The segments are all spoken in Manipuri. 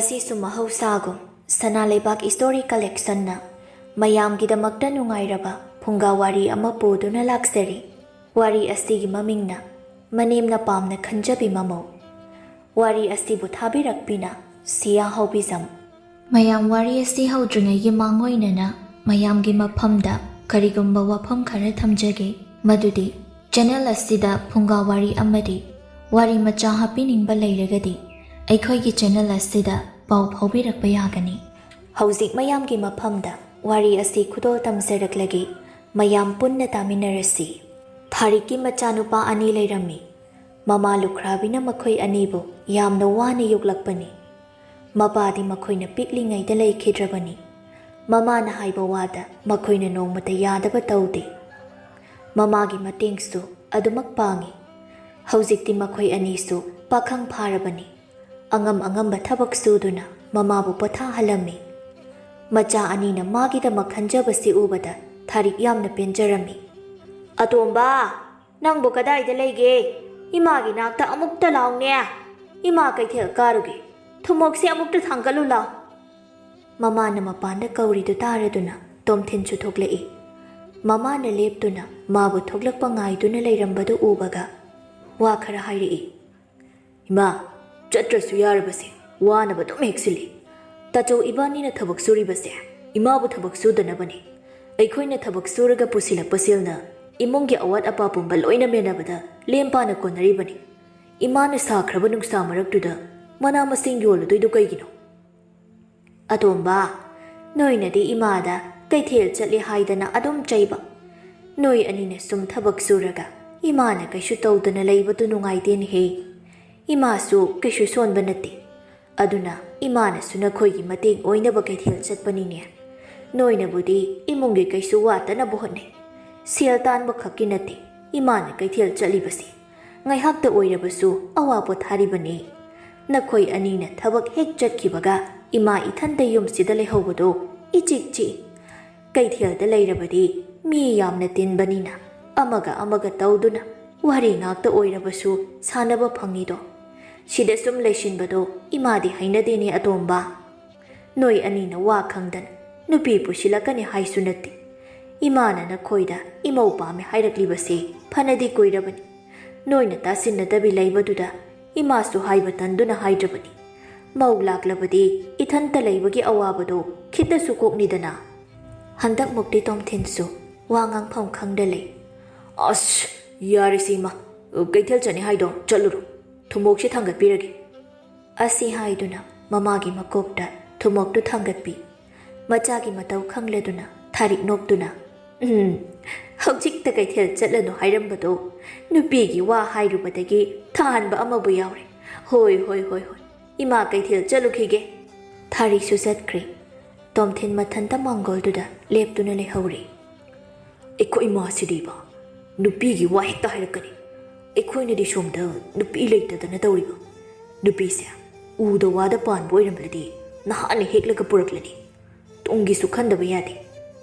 Ngasisu mahausago Sanaleibak Story Collection na mayamgidamakta nungairaba Phunga Wari ama poduna laksari. Wari asigi mamingna Manemna Pamna Khanjabi Mamou. Wari asibu thabirakpina Sia Haobijam. Mayam wari asi haudringaygi mangoinana mayamgi maphamda karigumba wafam khara thamjage madudi channel asida Phunga Wari amadi wari macha hapiningba leiragadi ꯑꯩꯈꯣꯏꯒꯤ ꯆꯦꯅꯦꯜ ꯑꯁꯤꯗ ꯄꯥꯎ ꯐꯥꯎꯕꯤꯔꯛꯄ ꯌꯥꯒꯅꯤ꯫ ꯍꯧꯖꯤꯛ ꯃꯌꯥꯝꯒꯤ ꯃꯐꯝꯗ ꯋꯥꯔꯤ ꯑꯁꯤ ꯈꯨꯗꯣꯜ ꯇꯝꯖꯔꯛꯂꯒꯦ ꯃꯌꯥꯝ ꯄꯨꯟꯅ ꯇꯥꯃꯤꯟꯅꯔꯁꯤ꯫ ꯊꯥꯔꯤꯛꯀꯤ ꯃꯆꯥꯅꯨꯄꯥ ꯑꯅꯤ ꯂꯩꯔꯝꯃꯤ꯫ ꯃꯃꯥ ꯂꯨꯈ꯭ꯔꯥꯕꯤꯅ ꯃꯈꯣꯏ ꯑꯅꯤꯕꯨ ꯌꯥꯝꯅ ꯋꯥꯅ ꯌꯣꯛꯂꯛꯄꯅꯤ꯫ ꯃꯄꯥꯗꯤ ꯃꯈꯣꯏꯅ ꯄꯤꯛꯂꯤꯉꯩꯗ ꯂꯩꯈꯤꯗ꯭ꯔꯕꯅꯤ꯫ ꯃꯃꯥꯅ ꯍꯥꯏꯕ ꯋꯥꯗ ꯃꯈꯣꯏꯅ ꯅꯣꯡꯃꯇ ꯌꯥꯗꯕ ꯇꯧꯗꯦ꯫ ꯃꯃꯥꯒꯤ ꯃꯇꯦꯡꯁꯨ ꯑꯗꯨꯃꯛ ꯄꯥꯡꯉꯤ꯫ ꯍꯧꯖꯤꯛꯇꯤ ꯃꯈꯣꯏ ꯑꯅꯤꯁꯨ ꯄꯥꯈꯪ ꯐꯥꯔꯕꯅꯤ꯫ ꯑꯉꯝꯕ ꯊꯕꯛ ꯁꯨꯗꯨꯅ ꯃꯃꯥꯕꯨ ꯄꯣꯊꯥꯍꯜꯂꯝꯃꯤ꯫ ꯃꯆꯥ ꯑꯅꯤꯅ ꯃꯥꯒꯤꯗꯃꯛ ꯈꯟꯖꯕꯁꯤ ꯎꯕꯗ ꯊꯥꯔꯤꯛ ꯌꯥꯝꯅ ꯄꯦꯟꯖꯔꯝꯃꯤ꯫ ꯑꯇꯣꯝꯕ, ꯅꯪꯕꯨ ꯀꯗꯥꯏꯗ ꯂꯩꯒꯦ? ꯏꯃꯥꯒꯤ ꯅꯥꯛꯇ ꯑꯃꯨꯛꯇ ꯂꯥꯎꯅꯦ꯫ ꯏꯃꯥ ꯀꯩꯊꯦꯜ ꯀꯥꯔꯨꯒꯦ꯫ ꯊꯨꯝꯃꯣꯛꯁꯦ ꯑꯃꯨꯛꯇ ꯊꯥꯡꯒꯠꯂꯨ ꯂꯥꯎ꯫ ꯃꯃꯥꯅ ꯃꯄꯥꯟꯗ ꯀꯧꯔꯤꯗꯨ ꯇꯥꯔꯗꯨꯅ ꯇꯣꯝꯊꯤꯟꯁꯨ ꯊꯣꯛꯂꯛꯏ꯫ ꯃꯃꯥꯅ ꯂꯦꯞꯇꯨꯅ ꯃꯥꯕꯨ ꯊꯣꯛꯂꯛꯄ ꯉꯥꯏꯗꯨꯅ ꯂꯩꯔꯝꯕꯗꯨ ꯎꯕꯒ ꯋꯥ ꯈꯔ ꯍꯥꯏꯔꯛꯏ꯫ ꯏꯃꯥ, ꯆꯠꯇ꯭ꯔꯁꯨ ꯌꯥꯔꯕꯁꯦ ꯋꯥꯅꯕ ꯑꯗꯨꯝ ꯍꯦꯛꯁꯤꯜꯂꯤ꯫ ꯇꯥꯆꯧ ꯏꯕꯥꯅꯤꯅ ꯊꯕꯛ ꯁꯨꯔꯤꯕꯁꯦ ꯏꯃꯥꯕꯨ ꯊꯕꯛ ꯁꯨꯗꯅꯕꯅꯤ꯫ ꯑꯩꯈꯣꯏꯅ ꯊꯕꯛ ꯁꯨꯔꯒ ꯄꯨꯁꯤꯜꯂꯛꯄ ꯁꯦꯜꯅ ꯏꯃꯨꯡꯒꯤ ꯑꯋꯥꯠ ꯑꯄꯥ ꯄꯨꯝꯕ ꯂꯣꯏꯅ ꯃꯦꯟꯅꯕꯗ ꯂꯦꯝ ꯄꯥꯅ ꯀꯣꯟꯅꯔꯤꯕꯅꯤ꯫ ꯏꯃꯥꯅ ꯁꯥꯈ꯭ꯔꯕ ꯅꯨꯡꯁꯥ ꯃꯔꯛꯇꯨꯗ ꯃꯅꯥ ꯃꯁꯤꯡ ꯌꯣꯜꯂꯨꯗꯣꯏꯗꯨ ꯀꯩꯒꯤꯅꯣ? ꯑꯇꯣꯝꯕ, ꯅꯣꯏꯅꯗꯤ ꯏꯃꯥꯗ ꯀꯩꯊꯦꯜ ꯆꯠꯂꯤ ꯍꯥꯏꯗꯅ ꯑꯗꯨꯝ ꯆꯩꯕ꯫ ꯅꯣꯏ ꯑꯅꯤꯅ ꯁꯨꯝ ꯊꯕꯛ ꯁꯨꯔꯒ ꯏꯃꯥꯅ ꯀꯩꯁꯨ ꯇꯧꯗꯅ ꯂꯩꯕꯗꯨ ꯅꯨꯡꯉꯥꯏꯇꯦꯅꯦꯍꯦ꯫ ꯏꯃꯥꯁꯨ ꯀꯩꯁꯨ ꯁꯣꯟꯕ ꯅꯠꯇꯦ꯫ ꯑꯗꯨꯅ ꯏꯃꯥꯅꯁꯨ ꯅꯈꯣꯏꯒꯤ ꯃꯇꯦꯡ ꯑꯣꯏꯅꯕ ꯀꯩꯊꯦꯜ ꯆꯠꯄꯅꯤꯅꯦ꯫ ꯅꯣꯏꯅꯕꯨꯗꯤ ꯏꯃꯨꯡꯒꯤ ꯀꯩꯁꯨ ꯋꯥꯠꯇꯅꯕ ꯍꯣꯠꯅꯩ꯫ ꯁꯦꯜ ꯇꯥꯟꯕ ꯈꯛꯀꯤ ꯅꯠꯇꯦ ꯏꯃꯥꯅ ꯀꯩꯊꯦꯜ ꯆꯠꯂꯤꯕꯁꯤ꯫ ꯉꯥꯏꯍꯥꯛꯇ ꯑꯣꯏꯔꯕꯁꯨ ꯑꯋꯥ ꯄꯣꯊꯥꯔꯤꯕꯅꯤ꯫ ꯅꯈꯣꯏ ꯑꯅꯤꯅ ꯊꯕꯛ ꯍꯦꯛ ꯆꯠꯈꯤꯕꯒ ꯏꯃꯥ ꯏꯊꯟꯇ ꯌꯨꯝꯁꯤꯗ ꯂꯩꯍꯧꯕꯗꯣ ꯏꯆꯤꯛ ꯆꯤꯛꯏ꯫ ꯀꯩꯊꯦꯜꯗ ꯂꯩꯔꯕꯗꯤ ꯃꯤ ꯌꯥꯝꯅ ꯇꯤꯟꯕꯅꯤꯅ ꯑꯃꯒ ꯇꯧꯗꯨꯅ ꯋꯥꯔꯤ ꯉꯥꯛꯇ ꯑꯣꯏꯔꯕꯁꯨ ꯁꯥꯟꯅꯕ ꯐꯪꯉꯤꯗꯣ꯫ ꯁꯤꯗ ꯁꯨꯝ ꯂꯩꯁꯤꯟꯕꯗꯣ ꯏꯃꯥꯗꯤ ꯍꯩꯅꯗꯦꯅꯦ ꯑꯇꯣꯝꯕ꯫ ꯅꯣꯏ ꯑꯅꯤꯅ ꯋꯥ ꯈꯪꯗꯅ ꯅꯨꯄꯤ ꯄꯨꯁꯤꯜꯂꯛꯀꯅꯤ ꯍꯥꯏꯁꯨ ꯅꯠꯇꯦ꯫ ꯏꯃꯥꯅ ꯅꯈꯣꯏꯗ ꯏꯃꯧ ꯄꯥꯝꯃꯦ ꯍꯥꯏꯔꯛꯂꯤꯕꯁꯦ ꯐꯅꯗꯤ ꯀꯨꯏꯔꯕꯅꯤ꯫ ꯅꯣꯏꯅ ꯇꯥꯁꯤꯟꯅꯗꯕꯤ ꯂꯩꯕꯗꯨꯗ ꯏꯃꯥꯁꯨ ꯍꯥꯏꯕ ꯇꯟꯗꯨꯅ ꯍꯥꯏꯗ꯭ꯔꯕꯅꯤ꯫ ꯃꯧ ꯂꯥꯛꯂꯕꯗꯤ ꯏꯊꯟꯇ ꯂꯩꯕꯒꯤ ꯑꯋꯥꯕꯗꯣ ꯈꯤꯇꯁꯨ ꯀꯣꯛꯅꯤꯗꯅ꯫ ꯍꯟꯗꯛꯃꯨꯛꯇꯤ ꯇꯣꯝꯊꯤꯟꯁꯨ ꯋꯥ ꯉꯥꯡꯐꯝ ꯈꯪꯗ ꯂꯩ꯫ ꯑꯁ, ꯌꯥꯔꯤꯁꯤ ꯏꯃꯥ, ꯀꯩꯊꯦꯜ ꯆꯠꯅꯤ ꯍꯥꯏꯗꯣ ꯆꯠꯂꯨꯔꯣ꯫ ꯊꯨꯝꯃꯣꯛꯁꯦ ꯊꯥꯡꯒꯠꯄꯤꯔꯒꯦ꯫ ꯑꯁꯤ ꯍꯥꯏꯗꯨꯅ ꯃꯃꯥꯒꯤ ꯃꯀꯣꯛꯇ ꯊꯨꯝꯃꯣꯛꯇꯨ ꯊꯥꯡꯒꯠꯄꯤ꯫ ꯃꯆꯥꯒꯤ ꯃꯇꯧ ꯈꯪꯂꯗꯨꯅ ꯊꯥꯔꯤꯛ ꯅꯣꯛꯇꯨꯅ ꯍꯧꯖꯤꯛꯇ ꯀꯩꯊꯦꯜ ꯆꯠꯂꯅꯨ ꯍꯥꯏꯔꯝꯕꯗꯣ ꯅꯨꯄꯤꯒꯤ ꯋꯥ ꯍꯥꯏꯔꯨꯕꯗꯒꯤ ꯊꯥꯍꯟꯕ ꯑꯃꯕꯨ ꯌꯥꯎꯔꯦ꯫ ꯍꯣꯏ, ꯏꯃꯥ ꯀꯩꯊꯦꯜ ꯆꯠꯂꯨꯈꯤꯒꯦ꯫ ꯊꯥꯔꯤꯛꯁꯨ ꯆꯠꯈ꯭ꯔꯦ꯫ ꯇꯣꯝꯊꯤꯟ ꯃꯊꯟꯇ ꯃꯥꯡꯒꯣꯜꯗꯨꯗ ꯂꯦꯞꯇꯨꯅ ꯂꯩꯍꯧꯔꯤ꯫ ꯑꯩꯈꯣꯏ ꯏꯃꯥꯁꯤꯗꯤꯕ ꯅꯨꯄꯤꯒꯤ ꯋꯥ ꯍꯦꯛꯇ ꯍꯥꯏꯔꯛꯀꯅꯤ꯫ ꯑꯩꯈꯣꯏꯅꯗꯤ ꯁꯣꯝꯗ ꯅꯨꯄꯤ ꯂꯩꯇꯗꯅ ꯇꯧꯔꯤꯕ꯫ ꯅꯨꯄꯤꯁꯦ ꯎꯗ ꯋꯥꯗ ꯄꯥꯟꯕ ꯑꯣꯏꯔꯝꯂꯗꯤ ꯅꯍꯥꯟꯅ ꯍꯦꯛꯂꯒ ꯄꯨꯔꯛꯂꯅꯤ꯫ ꯇꯨꯡꯒꯤꯁꯨ ꯈꯟꯗꯕ ꯌꯥꯗꯦ꯫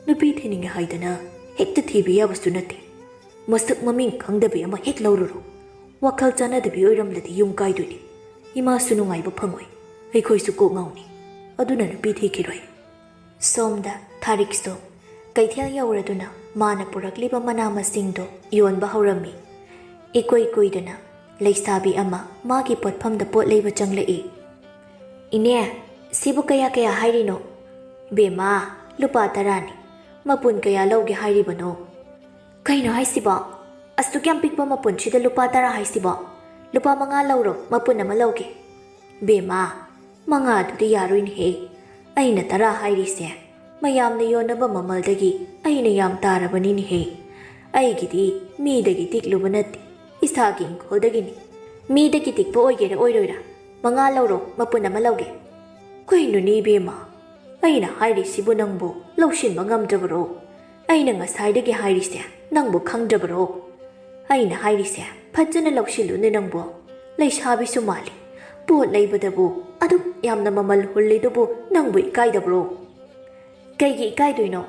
ꯅꯨꯄꯤ ꯊꯤꯅꯤꯡꯉꯦ ꯍꯥꯏꯗꯅ ꯍꯦꯛꯇ ꯊꯤꯕ ꯌꯥꯕꯁꯨ ꯅꯠꯇꯦ꯫ ꯃꯁꯛ ꯃꯃꯤꯡ ꯈꯪꯗꯕꯤ ꯑꯃ ꯍꯦꯛ ꯂꯧꯔꯨꯔꯣ꯫ ꯋꯥꯈꯜ ꯆꯥꯟꯅꯗꯕꯤ ꯑꯣꯏꯔꯝꯂꯗꯤ ꯌꯨꯝ ꯀꯥꯏꯗꯣꯏꯅꯤ꯫ ꯏꯃꯥꯁꯨ ꯅꯨꯡꯉꯥꯏꯕ ꯐꯪꯉꯣꯏ꯫ ꯑꯩꯈꯣꯏꯁꯨ ꯀꯣꯛ ꯉꯥꯎꯅꯤ꯫ ꯑꯗꯨꯅ ꯅꯨꯄꯤ ꯊꯤꯈꯤꯔꯣꯏ꯫ ꯁꯣꯝꯗ ꯊꯥꯔꯤꯛꯁꯨ ꯀꯩꯊꯦꯜ ꯌꯧꯔꯗꯨꯅ ꯃꯥꯅ ꯄꯨꯔꯛꯂꯤꯕ ꯃꯅꯥ ꯃꯁꯤꯡꯗꯣ ꯌꯣꯟꯕ ꯍꯧꯔꯝꯃꯤ꯫ ꯏꯀꯨꯏ ꯀꯨꯏꯗꯅ ꯂꯩꯁꯥꯕꯤ ꯑꯃ ꯃꯥꯒꯤ ꯄꯣꯠꯐꯝꯗ ꯄꯣꯠ ꯂꯩꯕ ꯆꯪꯂꯛꯏ꯫ ꯏꯅꯦ, ꯁꯤꯕꯨ ꯀꯌꯥ ꯍꯥꯏꯔꯤꯅꯣ? ꯕꯦꯝꯃ, ꯂꯨꯄꯥ 10ꯅꯤ꯫ ꯃꯄꯨꯟ ꯀꯌꯥ ꯂꯧꯒꯦ ꯍꯥꯏꯔꯤꯕꯅꯣ? ꯀꯩꯅꯣ ꯍꯥꯏꯁꯤꯕꯣ? ꯑꯁꯨꯛ ꯌꯥꯝ ꯄꯤꯛꯄ ꯃꯄꯨꯟꯁꯤꯗ ꯂꯨꯄꯥ 10 ꯍꯥꯏꯁꯤꯕꯣ? ꯂꯨꯄꯥ 5 ꯂꯧꯔꯣ, ꯃꯄꯨꯟ ꯑꯃ ꯂꯧꯒꯦ꯫ ꯕꯦꯝꯃ, 5ꯗꯨꯗꯤ ꯌꯥꯔꯣꯏꯅꯦꯍꯦ꯫ ꯑꯩꯅ 10 ꯍꯥꯏꯔꯤꯁꯦ ꯃꯌꯥꯝꯅ ꯌꯣꯟꯅꯕ ꯃꯃꯜꯗꯒꯤ ꯑꯩꯅ ꯌꯥꯝ ꯇꯥꯔꯕꯅꯤꯅꯦꯍꯦ꯫ ꯑꯩꯒꯤꯗꯤ ꯃꯤꯗꯒꯤ ꯇꯤꯛꯂꯨꯕ ꯅꯠꯇꯦ, ꯏꯁꯥꯒꯤ ꯏꯪꯈꯣꯜꯗꯒꯤꯅꯤ꯫ ꯃꯤꯗꯒꯤ ꯇꯤꯛꯄ ꯑꯣꯏꯒꯦꯔꯥ ꯑꯣꯏꯔꯣꯏꯔꯥ, 5 ꯂꯧꯔꯣ, ꯃꯄꯨꯟ ꯑꯃ ꯂꯧꯒꯦ꯫ ꯀꯩꯅꯣꯅꯦ ꯏꯕꯦꯝꯃ, ꯑꯩꯅ ꯍꯥꯏꯔꯤꯁꯤꯕꯨ ꯅꯪꯕꯨ ꯂꯧꯁꯤꯟꯕ ꯉꯝꯗ꯭ꯔꯕꯔꯣ? ꯑꯩꯅ ꯉꯁꯥꯏꯗꯒꯤ ꯍꯥꯏꯔꯤꯁꯦ ꯅꯪꯕꯨ ꯈꯪꯗ꯭ꯔꯕꯔꯣ? ꯑꯩꯅ ꯍꯥꯏꯔꯤꯁꯦ ꯐꯖꯅ ꯂꯧꯁꯤꯜꯂꯨꯅꯦ ꯅꯪꯕꯨ꯫ ꯂꯩꯁꯥꯕꯤꯁꯨ ꯃꯥꯜꯂꯤ꯫ ꯄꯣꯠ ꯂꯩꯕꯗꯕꯨ ꯑꯗꯨꯛ ꯌꯥꯝꯅ ꯃꯃꯜ ꯍꯨꯜꯂꯤꯗꯨꯕꯨ ꯅꯪꯕꯨ ꯏꯀꯥꯏꯗꯕꯔꯣ? ꯀꯩꯒꯤ ꯏꯀꯥꯏꯗꯣꯏꯅꯣ?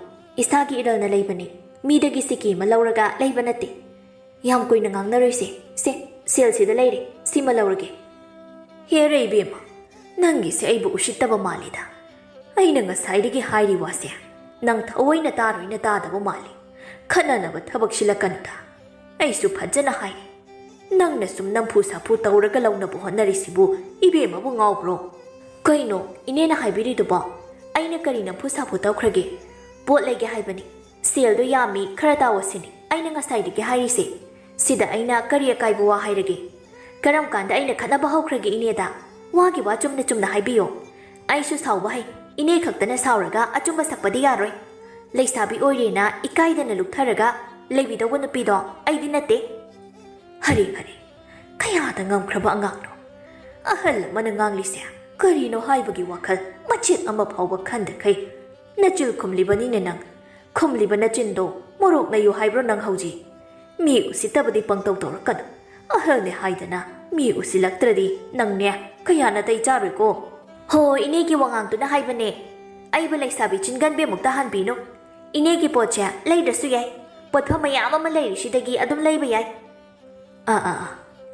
ꯏꯁꯥꯒꯤ ꯏꯔꯜꯅ ꯂꯩꯕꯅꯤ꯫ ꯃꯤꯗꯒꯤ ꯁꯤꯀꯤ ꯑꯃ ꯂꯧꯔꯒ ꯂꯩꯕ ꯅꯠꯇꯦ꯫ ꯌꯥꯝ ꯀꯨꯏꯅ ꯉꯥꯡꯅꯔꯣꯏꯁꯦ꯫ ꯁꯦꯜꯁꯤꯗ ꯂꯩꯔꯦ, ꯁꯤꯃ ꯂꯧꯔꯒꯦ꯫ ꯍꯦꯔꯦ ꯏꯕꯦꯝꯃ, ꯅꯪꯒꯤꯁꯦ ꯑꯩꯕꯨ ꯎꯁꯤꯠꯇꯕ ꯃꯥꯜꯂꯤꯗ ꯑꯩꯅ ꯉꯁꯥꯏꯗꯒꯤ ꯍꯥꯏꯔꯤ ꯋꯥꯁꯦ ꯅꯪ ꯊꯑꯣꯏꯅ ꯇꯥꯔꯣꯏꯅ ꯇꯥꯗꯕ ꯃꯥꯜꯂꯤ ꯈꯟꯅꯅꯕ ꯊꯕꯛ ꯁꯤꯜꯂꯛꯀꯅꯨꯗ ꯑꯩꯁꯨ ꯐꯖꯅ ꯍꯥꯏꯔꯤ ꯅꯪꯅ ꯁꯨꯝ ꯅꯝꯐꯨ ꯁꯥꯐꯨ ꯇꯧꯔꯒ ꯂꯧꯅꯕ ꯍꯣꯠꯅꯔꯤꯁꯤꯕꯨ ꯏꯕꯦꯝꯃꯕꯨ ꯉꯥꯎꯕ꯭ꯔꯣ ꯀꯩꯅꯣ ꯏꯅꯦꯅ ꯍꯥꯏꯕꯤꯔꯤꯗꯨꯕꯣ ꯑꯩꯅ ꯀꯔꯤ ꯅꯝꯐꯨ ꯁꯥꯐꯨ ꯇꯧꯈ꯭ꯔꯒꯦ ꯄꯣꯠ ꯂꯩꯒꯦ ꯍꯥꯏꯕꯅꯤ ꯁꯦꯜꯗꯣ ꯌꯥꯝꯃꯤ ꯈꯔ ꯇꯥꯋꯣꯁꯤꯅꯤ ꯑꯩꯅ ꯉꯁꯥꯏꯗꯒꯤ ꯍꯥꯏꯔꯤꯁꯦ ꯁꯤꯗ ꯑꯩꯅ ꯀꯔꯤ ꯑꯀꯥꯏꯕ ꯋꯥ ꯍꯥꯏꯔꯒꯦ ꯀꯔꯝ ꯀꯥꯟꯗ ꯑꯩꯅ ꯈꯠꯅꯕ ꯍꯧꯈ꯭ꯔꯒꯦ ꯏꯅꯦꯗ ꯋꯥꯒꯤ ꯋꯥ ꯆꯨꯝꯅ ꯆꯨꯝꯅ ꯍꯥꯏꯕꯤꯌꯣ ꯑꯩꯁꯨ ꯁꯥꯎꯕ ꯍꯩ ꯏꯅꯦ ꯈꯛꯇꯅ ꯁꯥꯎꯔꯒ ꯑꯆꯨꯝꯕ ꯁꯛꯄꯗꯤ ꯌꯥꯔꯣꯏ ꯂꯩꯁꯥꯕꯤ ꯑꯣꯏꯔꯦꯅ ꯏꯀꯥꯏꯗꯅ ꯂꯨꯞꯊꯔꯒ ꯂꯩꯕꯤꯗꯧꯕ ꯅꯨꯄꯤꯗꯣ ꯑꯩꯗꯤ ꯅꯠꯇꯦ ꯍꯔꯦ ꯍꯔꯦ ꯀꯌꯥꯗ ꯉꯝꯈ꯭ꯔꯕ ꯑꯉꯥꯡꯅꯣ ꯑꯍꯜ ꯑꯃꯅ ꯉꯥꯡꯂꯤꯁꯦ ꯀꯔꯤꯅꯣ ꯍꯥꯏꯕꯒꯤ ꯋꯥꯈꯜ ꯃꯆꯦꯠ ꯑꯃ ꯐꯥꯎꯕ ꯈꯟꯗꯈꯩ ꯅꯆꯤꯜ ꯈꯨꯝꯂꯤꯕꯅꯤꯅꯦ ꯅꯪ ꯈꯨꯝꯂꯤꯕ ꯅꯆꯤꯟꯗꯣ ꯃꯣꯔꯣꯛ ꯅꯩꯌꯨ ꯍꯥꯏꯕ꯭ꯔꯣ ꯅꯪ ꯍꯧꯖꯤꯛ ꯃꯤ ꯎꯁꯤꯠꯇꯕꯗꯤ ꯄꯪꯇꯧ ꯇꯧꯔꯛꯀꯅꯨ ꯑꯍꯜꯅꯦ ꯍꯥꯏꯗꯅ ꯃꯤ ꯎꯁꯤꯜꯂꯛꯇ꯭ꯔꯗꯤ ꯅꯪꯅꯦ ꯀꯌꯥ ꯅꯥꯇꯩ ꯆꯥꯔꯣꯏꯀꯣ ꯍꯣ ꯏꯅꯦꯒꯤ ꯋꯥꯉꯥꯡꯗꯨꯅ ꯍꯥꯏꯕꯅꯦ ꯑꯩꯕꯨ ꯂꯩꯁꯥꯕꯤ ꯆꯤꯟꯒꯟꯕꯤꯃꯨꯛꯇ ꯍꯟꯕꯤꯅꯨ ꯏꯅꯦꯒꯤ ꯄꯣꯠꯁꯦ ꯂꯩꯗ꯭ꯔꯁꯨ ꯌꯥꯏ ꯄꯣꯠꯐꯝ ꯃꯌꯥꯝ ꯑꯃ ꯂꯩꯔꯤꯁꯤꯗꯒꯤ ꯑꯗꯨꯝ ꯂꯩꯕ ꯌꯥꯏ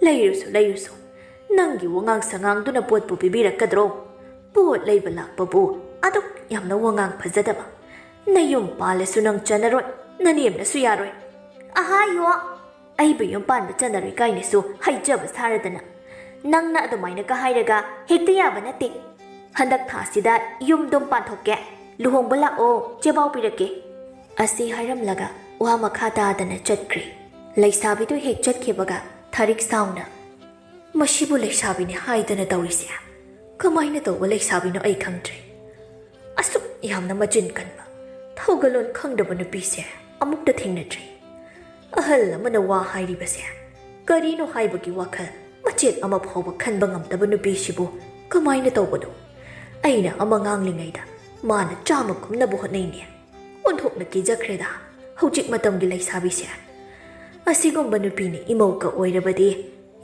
ꯂꯩꯔꯨꯁꯨ ꯂꯩꯔꯨꯁꯨ ꯅꯪꯒꯤ ꯋꯥꯉꯥꯡ ꯁꯉꯥꯡꯗꯨꯅ ꯄꯣꯠꯄꯨ ꯄꯤꯕꯤꯔꯛꯀꯗ꯭ꯔꯣ ꯄꯣꯠ ꯂꯩꯕ ꯂꯥꯛꯄꯕꯨ ꯑꯗꯨꯛ ꯌꯥꯝꯅ ꯋꯥꯉꯥꯡ ꯐꯖꯗꯕ ꯅꯌꯨꯝ ꯄꯥꯜꯂꯁꯨ ꯅꯪ ꯆꯟꯅꯔꯣꯏ ꯅꯅꯦꯝꯅꯁꯨ ꯌꯥꯔꯣꯏ ꯑꯍꯥꯌꯣ ꯑꯩꯕꯨ ꯌꯨꯝ ꯄꯥꯟꯕ ꯆꯟꯅꯔꯣꯏ ꯀꯥꯏꯅꯁꯨ ꯍꯩꯖꯕ ꯁꯥꯔꯗꯅ ꯅꯪꯅ ꯑꯗꯨꯃꯥꯏꯅꯒ ꯍꯥꯏꯔꯒ ꯍꯦꯛꯇ ꯌꯥꯕ ꯅꯠꯇꯦ ꯍꯟꯗꯛ ꯊꯥꯁꯤꯗ ꯌꯨꯝꯗꯨꯝ ꯄꯥꯟꯊꯣꯛꯀꯦ ꯂꯨꯍꯣꯡꯕ ꯂꯥꯛꯑꯣ ꯆꯦꯕꯥꯎ ꯄꯤꯔꯛꯀꯦ ꯑꯁꯤ ꯍꯥꯏꯔꯝꯂꯒ ꯋꯥ ꯃꯈꯥ ꯇꯥꯗꯅ ꯆꯠꯈ꯭ꯔꯦ ꯂꯩꯁꯥꯕꯤꯗꯨ ꯍꯦꯛ ꯆꯠꯈꯤꯕꯒ ꯊꯥꯔꯤꯛ ꯁꯥꯎꯅ ꯃꯁꯤꯕꯨ ꯂꯩꯁꯥꯕꯤꯅꯤ ꯍꯥꯏꯗꯅ ꯇꯧꯔꯤꯁꯦ ꯀꯃꯥꯏꯅ ꯇꯧꯕ ꯂꯩꯁꯥꯕꯤꯅꯣ ꯑꯩ ꯈꯪꯗ꯭ꯔꯦ ꯑꯁꯨꯛ ꯌꯥꯝꯅ ꯃꯆꯤꯟ ꯀꯟꯕ ꯊꯧꯒꯜꯂꯣꯟ ꯈꯪꯗꯕ ꯅꯨꯄꯤꯁꯦ ꯑꯃꯨꯛꯇ ꯊꯦꯡꯅꯗ꯭ꯔꯤ ꯑꯍꯜ ꯑꯃꯅ ꯋꯥ ꯍꯥꯏꯔꯤꯕꯁꯦ ꯀꯔꯤꯅꯣ ꯍꯥꯏꯕꯒꯤ ꯋꯥꯈꯜ ꯃꯆꯦꯠ ꯑꯃ ꯐꯥꯎꯕ ꯈꯟꯕ ꯉꯝꯗꯕ ꯅꯨꯄꯤꯁꯤꯕꯨ ꯀꯃꯥꯏꯅ ꯇꯧꯕꯅꯣ ꯑꯩꯅ ꯑꯃ ꯉꯥꯡꯂꯤꯉꯩꯗ ꯃꯥꯅ ꯆꯥꯝꯃ ꯀꯨꯝꯅꯕ ꯍꯣꯠꯅꯩꯅꯦ ꯑꯣꯟꯊꯣꯛꯅ ꯀꯤꯖꯈ꯭ꯔꯦꯗ ꯍꯧꯖꯤꯛ ꯃꯇꯝꯒꯤ ꯂꯩꯁꯥꯕꯤꯁꯦ ꯑꯁꯤꯒꯨꯝꯕ ꯅꯨꯄꯤꯅ ꯏꯃꯧꯒ ꯑꯣꯏꯔꯕꯗꯤ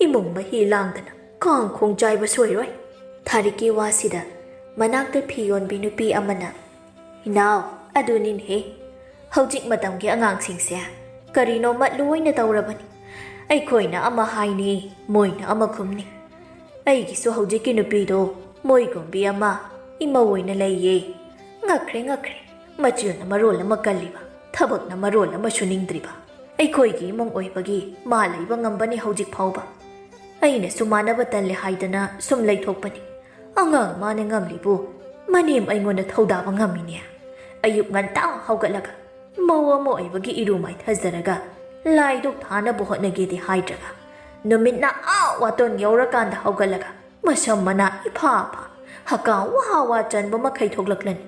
ꯏꯃꯨꯡ ꯃꯍꯤ ꯂꯥꯡꯗꯅ ꯀꯥꯡ ꯈꯣꯡ ꯆꯥꯏꯕ ꯁꯣꯏꯔꯣꯏ ꯊꯥꯔꯤꯛꯀꯤ ꯋꯥꯁꯤꯗ ꯃꯅꯥꯛꯇ ꯐꯤ ꯌꯣꯟꯕꯤ ꯅꯨꯄꯤ ꯑꯃꯅ ꯏꯅꯥꯎ ꯑꯗꯨꯅꯤꯅꯦꯍꯦ ꯍꯧꯖꯤꯛ ꯃꯇꯝꯒꯤ ꯑꯉꯥꯡꯁꯤꯡꯁꯦ ꯀꯔꯤꯅꯣꯃ ꯂꯣꯏꯅ ꯇꯧꯔꯕꯅꯤ ꯑꯩꯈꯣꯏꯅ ꯑꯃ ꯍꯥꯏꯅꯤ ꯃꯣꯏꯅ ꯑꯃ ꯈꯨꯝꯅꯤ ꯑꯩꯒꯤꯁꯨ ꯍꯧꯖꯤꯛꯀꯤ ꯅꯨꯄꯤꯗꯣ ꯃꯣꯏꯒꯨꯝꯕꯤ ꯑꯃ ꯏꯃꯧ ꯑꯣꯏꯅ ꯂꯩꯌꯦ ꯉꯛꯈ꯭ꯔꯦ ꯃꯆꯤꯜꯅ ꯃꯔꯣꯜ ꯑꯃ ꯀꯜꯂꯤꯕ ꯊꯕꯛꯅ ꯃꯔꯣꯜ ꯑꯃ ꯁꯨꯅꯤꯡꯗ꯭ꯔꯤꯕ ꯑꯩꯈꯣꯏꯒꯤ ꯏꯃꯨꯡ ꯑꯣꯏꯕꯒꯤ ꯃꯥ ꯂꯩꯕ ꯉꯝꯕꯅꯤ ꯍꯧꯖꯤꯛ ꯐꯥꯎꯕ ꯑꯩꯅꯁꯨ ꯃꯥꯟꯅꯕ ꯇꯜꯂꯦ ꯍꯥꯏꯗꯅ ꯁꯨꯝ ꯂꯩꯊꯣꯛꯄꯅꯤ ꯑꯉꯥꯡ ꯃꯥꯅ ꯉꯝꯂꯤꯕꯨ ꯃꯅꯦꯝ ꯑꯩꯉꯣꯟꯗ ꯊꯧꯗꯥꯕ ꯉꯝꯃꯤꯅꯦ ꯑꯌꯨꯛ ꯉꯟꯇꯥ ꯍꯧꯒꯠꯂꯒ ꯃꯧ ꯑꯃ ꯑꯣꯏꯕꯒꯤ ꯏꯔꯨ ꯃꯥꯏꯊꯖꯔꯒ ꯂꯥꯏꯗꯨꯛ ꯊꯥꯅꯕ ꯍꯣꯠꯅꯒꯦꯗꯤ ꯍꯥꯏꯗ꯭ꯔꯒ ꯅꯨꯃꯤꯠꯅ ꯋꯥꯇꯣꯟ ꯌꯧꯔꯀꯥꯟꯗ ꯍꯧꯒꯠꯂꯒ ꯃꯁꯝ ꯃꯅꯥ ꯏꯐꯥ ꯍꯀꯥ ꯋꯥ ꯆꯟꯕ ꯃꯈꯩ ꯊꯣꯛꯂꯛꯂꯅꯤ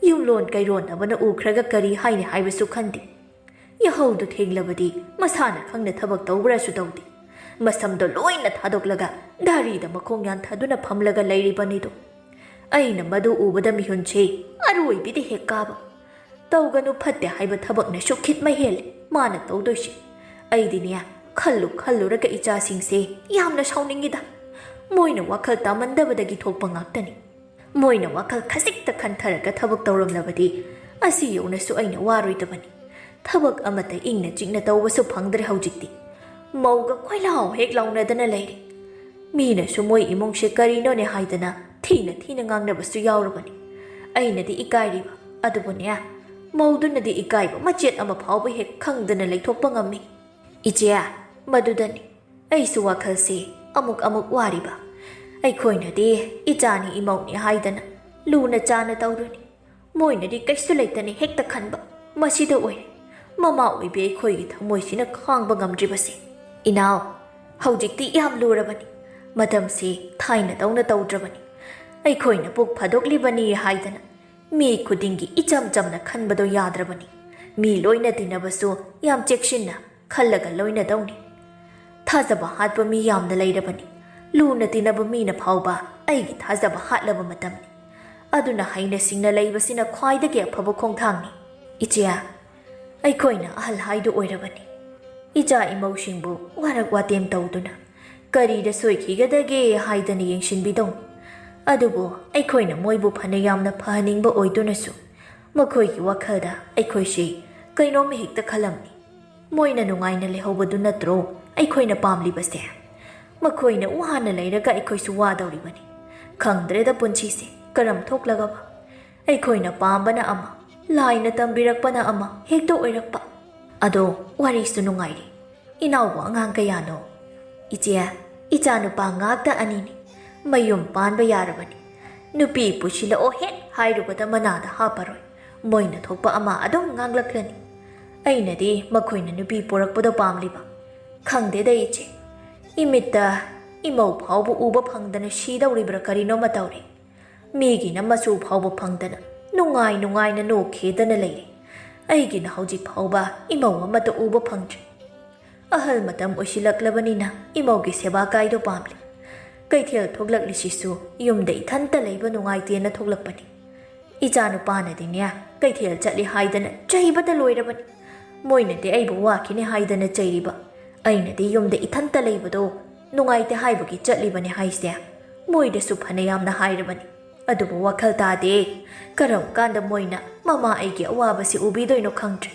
ꯌꯨꯝꯂꯣꯟ ꯀꯩꯔꯣꯟꯅꯕꯅ ꯎꯈ꯭ꯔꯒ ꯀꯔꯤ ꯍꯥꯏꯅꯤ ꯍꯥꯏꯕꯁꯨ ꯈꯟꯗꯦ ꯌꯥꯍꯧꯗꯨ ꯊꯦꯡꯂꯕꯗꯤ ꯃꯁꯥꯅ ꯈꯪꯅ ꯊꯕꯛ ꯇꯧꯕ꯭ꯔꯁꯨ ꯇꯧꯗꯦ ꯃꯁꯝꯗꯣ ꯂꯣꯏꯅ ꯊꯥꯗꯣꯛꯂꯒ ꯗꯥꯔꯤꯗ ꯃꯈꯣꯡ ꯌꯥꯟꯊꯗꯨꯅ ꯐꯝꯂꯒ ꯂꯩꯔꯤꯕꯅꯤꯗꯣ ꯑꯩꯅ ꯃꯗꯨ ꯎꯕꯗ ꯃꯤꯍꯨꯟꯁꯦ ꯑꯔꯣꯏꯕꯤꯗ ꯍꯦꯛ ꯀꯥꯕ ꯇꯧꯒꯅꯨ ꯐꯠꯇꯦ ꯍꯥꯏꯕ ꯊꯕꯛꯅꯁꯨ ꯈꯤꯠꯃ ꯍꯦꯜꯂꯦ ꯃꯥꯅ ꯇꯧꯗꯣꯏꯁꯦ ꯑꯩꯗꯤꯅꯦ ꯈꯜꯂꯨꯔꯒ ꯏꯆꯥꯁꯤꯡꯁꯦ ꯌꯥꯝꯅ ꯁꯥꯎꯅꯤꯡꯉꯤꯗ ꯃꯣꯏꯅ ꯋꯥꯈꯜ ꯇꯥꯃꯟꯗꯕꯗꯒꯤ ꯊꯣꯛꯄ ꯉꯥꯛꯇꯅꯤ ꯃꯣꯏꯅ ꯋꯥꯈꯜ ꯈꯖꯤꯛꯇ ꯈꯟꯊꯔꯒ ꯊꯕꯛ ꯇꯧꯔꯝꯂꯕꯗꯤ ꯑꯁꯤ ꯌꯧꯅꯁꯨ ꯑꯩꯅ ꯋꯥꯔꯣꯏꯗꯕꯅꯤ ꯊꯕꯛ ꯑꯃꯠꯇ ꯏꯪꯅ ꯆꯤꯛꯅ ꯇꯧꯕꯁꯨ ꯐꯪꯗ꯭ꯔꯦ ꯍꯧꯖꯤꯛꯇꯤ ꯃꯧꯒ ꯈꯣꯏꯂꯥꯎ ꯍꯦꯛ ꯂꯥꯎꯅꯗꯅ ꯂꯩꯔꯤ ꯃꯤꯅꯁꯨ ꯃꯣꯏ ꯏꯃꯨꯡꯁꯦ ꯀꯔꯤꯅꯣꯅꯦ ꯍꯥꯏꯗꯅ ꯊꯤꯅ ꯉꯥꯡꯅꯕꯁꯨ ꯌꯥꯎꯔꯕꯅꯤ ꯑꯩꯅꯗꯤ ꯏꯀꯥꯏꯔꯤꯕ ꯑꯗꯨꯕꯨꯅꯦ ꯃꯧꯗꯨꯅꯗꯤ ꯏꯀꯥꯏꯕ ꯃꯆꯦꯠ ꯑꯃ ꯐꯥꯎꯕ ꯍꯦꯛ ꯈꯪꯗꯅ ꯂꯩꯊꯣꯛꯄ ꯉꯝꯃꯤ ꯏꯆꯦ ꯃꯗꯨꯗꯅꯤ ꯑꯩꯁꯨ ꯋꯥꯈꯜꯁꯦ ꯑꯃꯨꯛ ꯋꯥꯔꯤꯕ ꯑꯩꯈꯣꯏꯅꯗꯤ ꯏꯆꯥꯅꯤ ꯏꯃꯧꯅꯤ ꯍꯥꯏꯗꯅ ꯂꯨꯅ ꯆꯥꯅ ꯇꯧꯔꯨꯅꯤ ꯃꯣꯏꯅꯗꯤ ꯀꯩꯁꯨ ꯂꯩꯇꯅꯤ ꯍꯦꯛꯇ ꯈꯟꯕ ꯃꯁꯤꯗ ꯑꯣꯏꯔꯦ ꯃꯃꯥ ꯑꯣꯏꯕꯤ ꯑꯩꯈꯣꯏꯒꯤ ꯊꯃꯣꯏꯁꯤꯅ ꯈꯥꯡꯕ ꯉꯝꯗ꯭ꯔꯤꯕꯁꯦ ꯏꯅꯥꯎ ꯍꯧꯖꯤꯛꯇꯤ ꯌꯥꯝ ꯂꯨꯔꯕꯅꯤ ꯃꯇꯝꯁꯤ ꯊꯥꯏꯅꯗꯧꯅ ꯇꯧꯗ꯭ꯔꯕꯅꯤ ꯑꯩꯈꯣꯏꯅ ꯄꯨꯛ ꯐꯥꯗꯣꯛꯂꯤꯕꯅꯤ ꯍꯥꯏꯗꯅ ꯃꯤ ꯈꯨꯗꯤꯡꯒꯤ ꯏꯆꯝ ꯆꯝꯅ ꯈꯟꯕꯗꯣ ꯌꯥꯗ꯭ꯔꯕꯅꯤ ꯃꯤ ꯂꯣꯏꯅ ꯇꯤꯟꯅꯕꯁꯨ ꯌꯥꯝ ꯆꯦꯛꯁꯤꯟꯅ ꯈꯜꯂꯒ ꯂꯣꯏꯅꯗꯧꯅꯤ ꯊꯥꯖꯕ ꯍꯥꯠꯄ ꯃꯤ ꯌꯥꯝꯅ ꯂꯩꯔꯕꯅꯤ ꯂꯨꯅ ꯇꯤꯟꯅꯕ ꯃꯤꯅ ꯐꯥꯎꯕ ꯑꯩꯒꯤ ꯊꯥꯖꯕ ꯍꯥꯠꯂꯕ ꯃꯇꯝꯅꯤ ꯑꯗꯨꯅ ꯍꯩꯅ ꯁꯤꯡꯅ ꯂꯩꯕꯁꯤꯅ ꯈ꯭ꯋꯥꯏꯗꯒꯤ ꯑꯐꯕ ꯈꯣꯡꯊꯥꯡꯅꯤ ꯏꯆꯦ ꯑꯩꯈꯣꯏꯅ ꯑꯍꯜ ꯍꯥꯏꯗꯨ ꯑꯣꯏꯔꯕꯅꯤ ꯏꯆꯥ ꯏꯃꯧꯁꯤꯡꯕꯨ ꯋꯥꯔꯛ ꯋꯥꯇꯦꯝ ꯇꯧꯗꯨꯅ ꯀꯔꯤꯗ ꯁꯣꯏꯈꯤꯒꯗꯒꯦ ꯍꯥꯏꯗꯅ ꯌꯦꯡꯁꯤꯟꯕꯤꯗꯧꯅꯤ ꯑꯗꯨꯕꯨ ꯑꯩꯈꯣꯏꯅ ꯃꯣꯏꯕꯨ ꯐꯅ ꯌꯥꯝꯅ ꯐꯍꯟꯅꯤꯡꯕ ꯑꯣꯏꯗꯨꯅꯁꯨ ꯃꯈꯣꯏꯒꯤ ꯋꯥꯈꯜꯗ ꯑꯩꯈꯣꯏꯁꯤ ꯀꯩꯅꯣꯝꯃ ꯍꯦꯛꯇ ꯈꯜꯂꯝꯃꯤ ꯃꯣꯏꯅ ꯅꯨꯡꯉꯥꯏꯅ ꯂꯩꯍꯧꯕꯗꯨ ꯅꯠꯇ꯭ꯔꯣ ꯑꯩꯈꯣꯏꯅ ꯄꯥꯝꯂꯤꯕꯁꯦ ꯃꯈꯣꯏꯅ ꯋꯥꯅ ꯂꯩꯔꯒ ꯑꯩꯈꯣꯏꯁꯨ ꯋꯥꯗꯧꯔꯤꯕꯅꯤ ꯈꯪꯗ꯭ꯔꯦꯗ ꯄꯨꯟꯁꯤꯁꯦ ꯀꯔꯝ ꯊꯣꯛꯂꯒꯕ ꯑꯩꯈꯣꯏꯅ ꯄꯥꯝꯕꯅ ꯑꯃ ꯂꯥꯏꯅ ꯇꯝꯕꯤꯔꯛꯄꯅ ꯑꯃ ꯍꯦꯛꯇ ꯑꯣꯏꯔꯛꯄ ꯑꯗꯣ ꯋꯥꯔꯤꯁꯨ ꯅꯨꯡꯉꯥꯏꯔꯤ ꯏꯅꯥꯎꯕꯨ ꯑꯉꯥꯡ ꯀꯌꯥꯅꯣ ꯏꯆꯦ ꯏꯆꯥꯅꯨꯄꯥ ꯉꯥꯛꯇ ꯑꯅꯤꯅꯤ ꯃꯌꯨꯝ ꯄꯥꯟꯕ ꯌꯥꯔꯕꯅꯤ ꯅꯨꯄꯤ ꯄꯨꯁꯤꯜꯂꯛꯑꯣ ꯍꯦꯛ ꯍꯥꯏꯔꯨꯕꯗ ꯃꯅꯥꯗ ꯍꯥꯞꯄꯔꯣꯏ ꯃꯣꯏꯅ ꯊꯣꯛꯄ ꯑꯃ ꯑꯗꯨꯝ ꯉꯥꯡꯂꯛꯂꯅꯤ ꯑꯩꯅꯗꯤ ꯃꯈꯣꯏꯅ ꯅꯨꯄꯤ ꯄꯣꯔꯛꯄꯗꯣ ꯄꯥꯝꯂꯤꯕ ꯈꯪꯗꯦꯗ ꯏꯆꯦ ꯏꯃꯤꯠꯇ ꯏꯃꯧ ꯐꯥꯎꯕ ꯎꯕ ꯐꯪꯗꯅ ꯁꯤꯗꯧꯔꯤꯕ꯭ꯔꯥ ꯀꯔꯤꯅꯣꯃ ꯇꯧꯔꯤ ꯃꯤꯒꯤꯅ ꯃꯆꯨ ꯐꯥꯎꯕ ꯐꯪꯗꯅ ꯅꯨꯡꯉꯥꯏ ꯅꯨꯡꯉꯥꯏꯅ ꯅꯣꯛꯈꯦꯗꯅ ꯂꯩꯔꯤ ꯑꯩꯒꯤꯅ ꯍꯧꯖꯤꯛ ꯐꯥꯎꯕ ꯏꯃꯧ ꯑꯃꯠꯇ ꯎꯕ ꯐꯪꯗ꯭ꯔꯤ ꯑꯍꯜ ꯃꯇꯝ ꯑꯣꯏꯁꯤꯜꯂꯛꯂꯕꯅꯤꯅ ꯏꯃꯧꯒꯤ ꯁꯦꯕꯥ ꯀꯥꯏꯗꯣ ꯄꯥꯝꯂꯤ ꯀꯩꯊꯦꯜ ꯊꯣꯛꯂꯛꯂꯤꯁꯤꯁꯨ ꯌꯨꯝꯗ ꯏꯊꯟꯇ ꯂꯩꯕ ꯅꯨꯡꯉꯥꯏꯇꯦꯅ ꯊꯣꯛꯂꯛꯄꯅꯤ ꯏꯆꯥꯅꯨꯄꯥꯅꯗꯤꯅꯦ ꯀꯩꯊꯦꯜ ꯆꯠꯂꯤ ꯍꯥꯏꯗꯅ ꯆꯩꯕꯗ ꯂꯣꯏꯔꯕꯅꯤ ꯃꯣꯏꯅꯗꯤ ꯑꯩꯕꯨ ꯋꯥꯈꯤꯅꯦ ꯍꯥꯏꯗꯅ ꯆꯩꯔꯤꯕ ꯑꯩꯅꯗꯤ ꯌꯨꯝꯗ ꯏꯊꯟꯇ ꯂꯩꯕꯗꯣ ꯅꯨꯡꯉꯥꯏꯇꯦ ꯍꯥꯏꯕꯒꯤ ꯆꯠꯂꯤꯕꯅꯤ ꯍꯥꯏꯁꯦ ꯃꯣꯏꯗꯁꯨ ꯐꯅ ꯌꯥꯝꯅ ꯍꯥꯏꯔꯕꯅꯤ ꯑꯗꯨꯕꯨ ꯋꯥꯈꯜ ꯇꯥꯗꯦ ꯀꯔꯝ ꯀꯥꯟꯗ ꯃꯣꯏꯅ ꯃꯃꯥ ꯑꯩꯒꯤ ꯑꯋꯥꯕꯁꯤ ꯎꯕꯤꯗꯣꯏꯅꯣ ꯈꯪꯗ꯭ꯔꯦ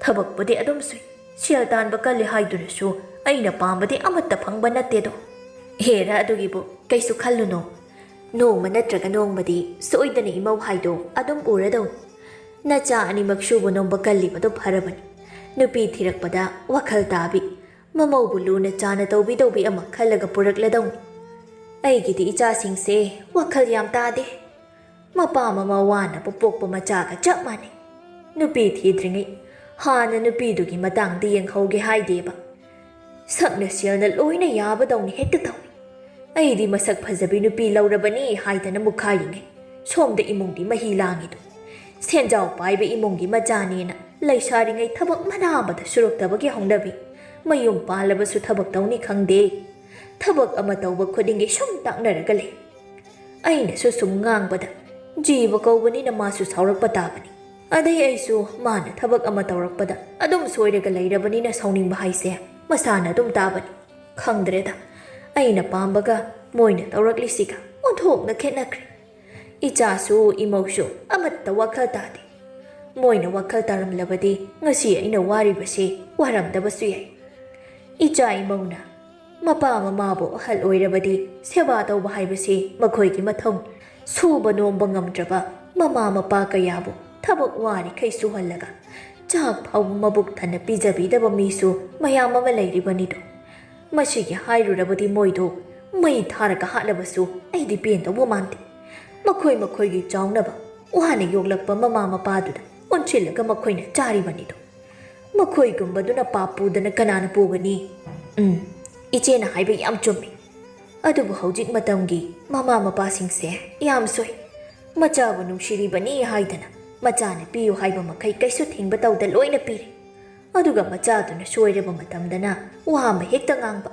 ꯊꯕꯛꯄꯨꯗꯤ ꯑꯗꯨꯝ ꯁꯨꯏ ꯁꯦꯜ ꯇꯥꯟꯕ ꯀꯜꯂꯤ ꯍꯥꯏꯗꯨꯅꯁꯨ ꯑꯩꯅ ꯄꯥꯝꯕꯗꯤ ꯑꯃꯠꯇ ꯐꯪꯕ ꯅꯠꯇꯦꯗꯣ ꯍꯦꯔ ꯑꯗꯨꯒꯤꯕꯨ ꯀꯩꯁꯨ ꯈꯜꯂꯨꯅꯣ ꯅꯣꯡꯃ ꯅꯠꯇ꯭ꯔꯒ ꯅꯣꯡꯃꯗꯤ ꯁꯣꯏꯗꯅ ꯏꯃꯧ ꯍꯥꯏꯗꯣ ꯑꯗꯨꯝ ꯎꯔꯗꯧꯅꯤ ꯅꯆꯥ ꯑꯅꯤꯃꯛ ꯁꯨꯕ ꯅꯣꯝꯕ ꯀꯜꯂꯤꯕꯗꯣ ꯐꯔꯕꯅꯤ ꯅꯨꯄꯤ ꯊꯤꯔꯛꯄꯗ ꯋꯥꯈꯜ ꯇꯥꯕꯤ ꯃꯃꯧꯕꯨ ꯂꯨꯅ ꯆꯥꯅ ꯇꯧꯕꯤ ꯑꯃ ꯈꯜꯂꯒ ꯄꯨꯔꯛꯂꯗꯧꯅꯤ ꯑꯩꯒꯤꯗꯤ ꯏꯆꯥꯁꯤꯡꯁꯦ ꯋꯥꯈꯜ ꯌꯥꯝ ꯇꯥꯗꯦ ꯃꯄꯥ ꯃꯃꯥ ꯋꯥꯅꯕ ꯄꯣꯛꯄ ꯃꯆꯥꯒ ꯆꯞ ꯃꯥꯟꯅꯩ ꯅꯨꯄꯤ ꯊꯤꯗ꯭ꯔꯤꯉꯩ ꯍꯥꯟꯅ ꯅꯨꯄꯤꯗꯨꯒꯤ ꯃꯇꯥꯡꯗ ꯌꯦꯡꯍꯧꯒꯦ ꯍꯥꯏꯗꯦꯕ ꯁꯛꯅ ꯁꯦꯜꯅ ꯂꯣꯏꯅ ꯌꯥꯕꯗꯧꯅꯤ ꯍꯦꯛꯇ ꯇꯧꯏ ꯑꯩꯗꯤ ꯃꯁꯛ ꯐꯖꯕꯤ ꯅꯨꯄꯤ ꯂꯧꯔꯕꯅꯤ ꯍꯥꯏꯗꯅ ꯃꯨꯛꯈꯥꯏꯔꯤꯉꯩ ꯁꯣꯝꯗ ꯏꯃꯨꯡꯒꯤ ꯃꯍꯤ ꯂꯥꯡꯉꯤꯗꯣ ꯁꯦꯟꯖꯥꯎ ꯄꯥꯏꯕ ꯏꯃꯨꯡꯒꯤ ꯃꯆꯥꯅꯦꯅ ꯂꯩꯁꯥꯔꯤꯉꯩ ꯊꯕꯛ ꯃꯅꯥ ꯑꯃꯗ ꯁꯨꯔꯛꯇꯕꯒꯤ ꯍꯧꯅꯕꯤ ꯃꯌꯨꯝ ꯄꯥꯜꯂꯕꯁꯨ ꯊꯕꯛ ꯇꯧꯅꯤ ꯈꯪꯗꯦ ꯊꯕꯛ ꯑꯃ ꯇꯧꯕ ꯈꯨꯗꯤꯡꯒꯤ ꯁꯨꯝ ꯇꯥꯛꯅꯔꯒ ꯂꯩ ꯑꯩꯅꯁꯨ ꯁꯨꯝ ꯉꯥꯡꯕꯗ ꯖꯤꯕ ꯀꯧꯕꯅꯤꯅ ꯃꯥꯁꯨ ꯁꯥꯎꯔꯛꯄ ꯇꯥꯕꯅꯤ ꯑꯗꯩ ꯑꯩꯁꯨ ꯃꯥꯅ ꯊꯕꯛ ꯑꯃ ꯇꯧꯔꯛꯄꯗ ꯑꯗꯨꯝ ꯁꯣꯏꯔꯒ ꯂꯩꯔꯕꯅꯤꯅ ꯁꯥꯎꯅꯤꯡꯕ ꯍꯥꯏꯁꯦ ꯃꯁꯥꯅ ꯑꯗꯨم ꯇꯥꯕꯅꯤ ꯈꯪꯗ꯭ꯔꯦꯗ ꯑꯩꯅ ꯄꯥꯝꯕꯒ ꯃꯣꯏꯅ ꯇꯧꯔꯛꯂꯤꯁꯤꯒ ꯑꯣꯟꯊꯣꯛꯅ ꯈꯦꯠꯅꯈ꯭ꯔꯦ ꯏꯆꯥꯁꯨ ꯏꯃꯧꯁꯨ ꯑꯃꯠꯇ ꯋꯥꯈꯜ ꯇꯥꯗꯦ ꯃꯣꯏꯅ ꯋꯥꯈꯜ ꯇꯥꯔꯝꯂꯕꯗꯤ ꯉꯁꯤ ꯑꯩꯅ ꯋꯥꯔꯤꯕꯁꯤ ꯋꯥꯔꯝꯗꯕꯁꯨ ꯌꯥꯏ ꯏꯆꯥ ꯏꯃꯧꯅ ꯃꯄꯥ ꯃꯃꯥꯕꯨ ꯑꯍꯜ ꯑꯣꯏꯔꯕꯗꯤ ꯁꯦꯕꯥ ꯇꯧꯕ ꯍꯥꯏꯕꯁꯤ ꯃꯈꯣꯏꯒꯤ ꯃꯊꯧꯅꯤ ꯁꯨꯕ ꯅꯣꯝꯕ ꯉꯝꯗ꯭ꯔꯕ ꯃꯃꯥ ꯃꯄꯥ ꯀꯌꯥꯕꯨ ꯊꯕꯛ ꯋꯥꯔꯤꯈꯩ ꯁꯨꯍꯜꯂꯒ ꯆꯥꯛ ꯐꯥꯎꯕ ꯃꯕꯨꯛ ꯊꯟꯅ ꯄꯤꯖꯕꯤꯗꯕ ꯃꯤꯁꯨ ꯃꯌꯥꯝ ꯑꯃ ꯂꯩꯔꯤꯕꯅꯤꯗꯣ ꯃꯁꯤꯒꯤ ꯍꯥꯏꯔꯨꯔꯕꯗꯤ ꯃꯣꯏꯗꯣ ꯃꯩ ꯊꯥꯔꯒ ꯍꯥꯠꯂꯕꯁꯨ ꯑꯩꯗꯤ ꯄꯦꯟꯗꯧꯕ ꯃꯥꯟꯗꯦ ꯃꯈꯣꯏꯒꯤ ꯆꯥꯎꯅꯕ ꯋꯥꯅ ꯌꯣꯛꯂꯛꯄ ꯃꯃꯥ ꯃꯄꯥꯗꯨꯗ ꯑꯣꯟꯁꯤꯜꯂꯒ ꯃꯈꯣꯏꯅ ꯆꯥꯔꯤꯕꯅꯤꯗꯣ ꯃꯈꯣꯏꯒꯨꯝꯕꯗꯨꯅ ꯄꯥꯞ ꯄꯨꯗꯅ ꯀꯅꯥꯅ ꯄꯨꯒꯅꯤ ꯏꯆꯦꯅ ꯍꯥꯏꯕ ꯌꯥꯝ ꯆꯨꯝꯃꯤ ꯑꯗꯨꯕꯨ ꯍꯧꯖꯤꯛ ꯃꯇꯝꯒꯤ ꯃꯃꯥ ꯃꯄꯥꯁꯤꯡꯁꯦ ꯌꯥꯝ ꯁꯣꯏ ꯃꯆꯥꯕꯨ ꯅꯨꯡꯁꯤꯔꯤꯕꯅꯤ ꯍꯥꯏꯗꯅ ꯃꯆꯥꯅ ꯄꯤꯌꯨ ꯍꯥꯏꯕ ꯃꯈꯩ ꯀꯩꯁꯨ ꯊꯤꯡꯕ ꯇꯧꯗ ꯂꯣꯏꯅ ꯄꯤꯔꯤ ꯑꯗꯨꯒ ꯃꯆꯥꯗꯨꯅ ꯁꯣꯏꯔꯕ ꯃꯇꯝꯗꯅ ꯋꯥ ꯑꯃ ꯍꯦꯛꯇ ꯉꯥꯡꯕ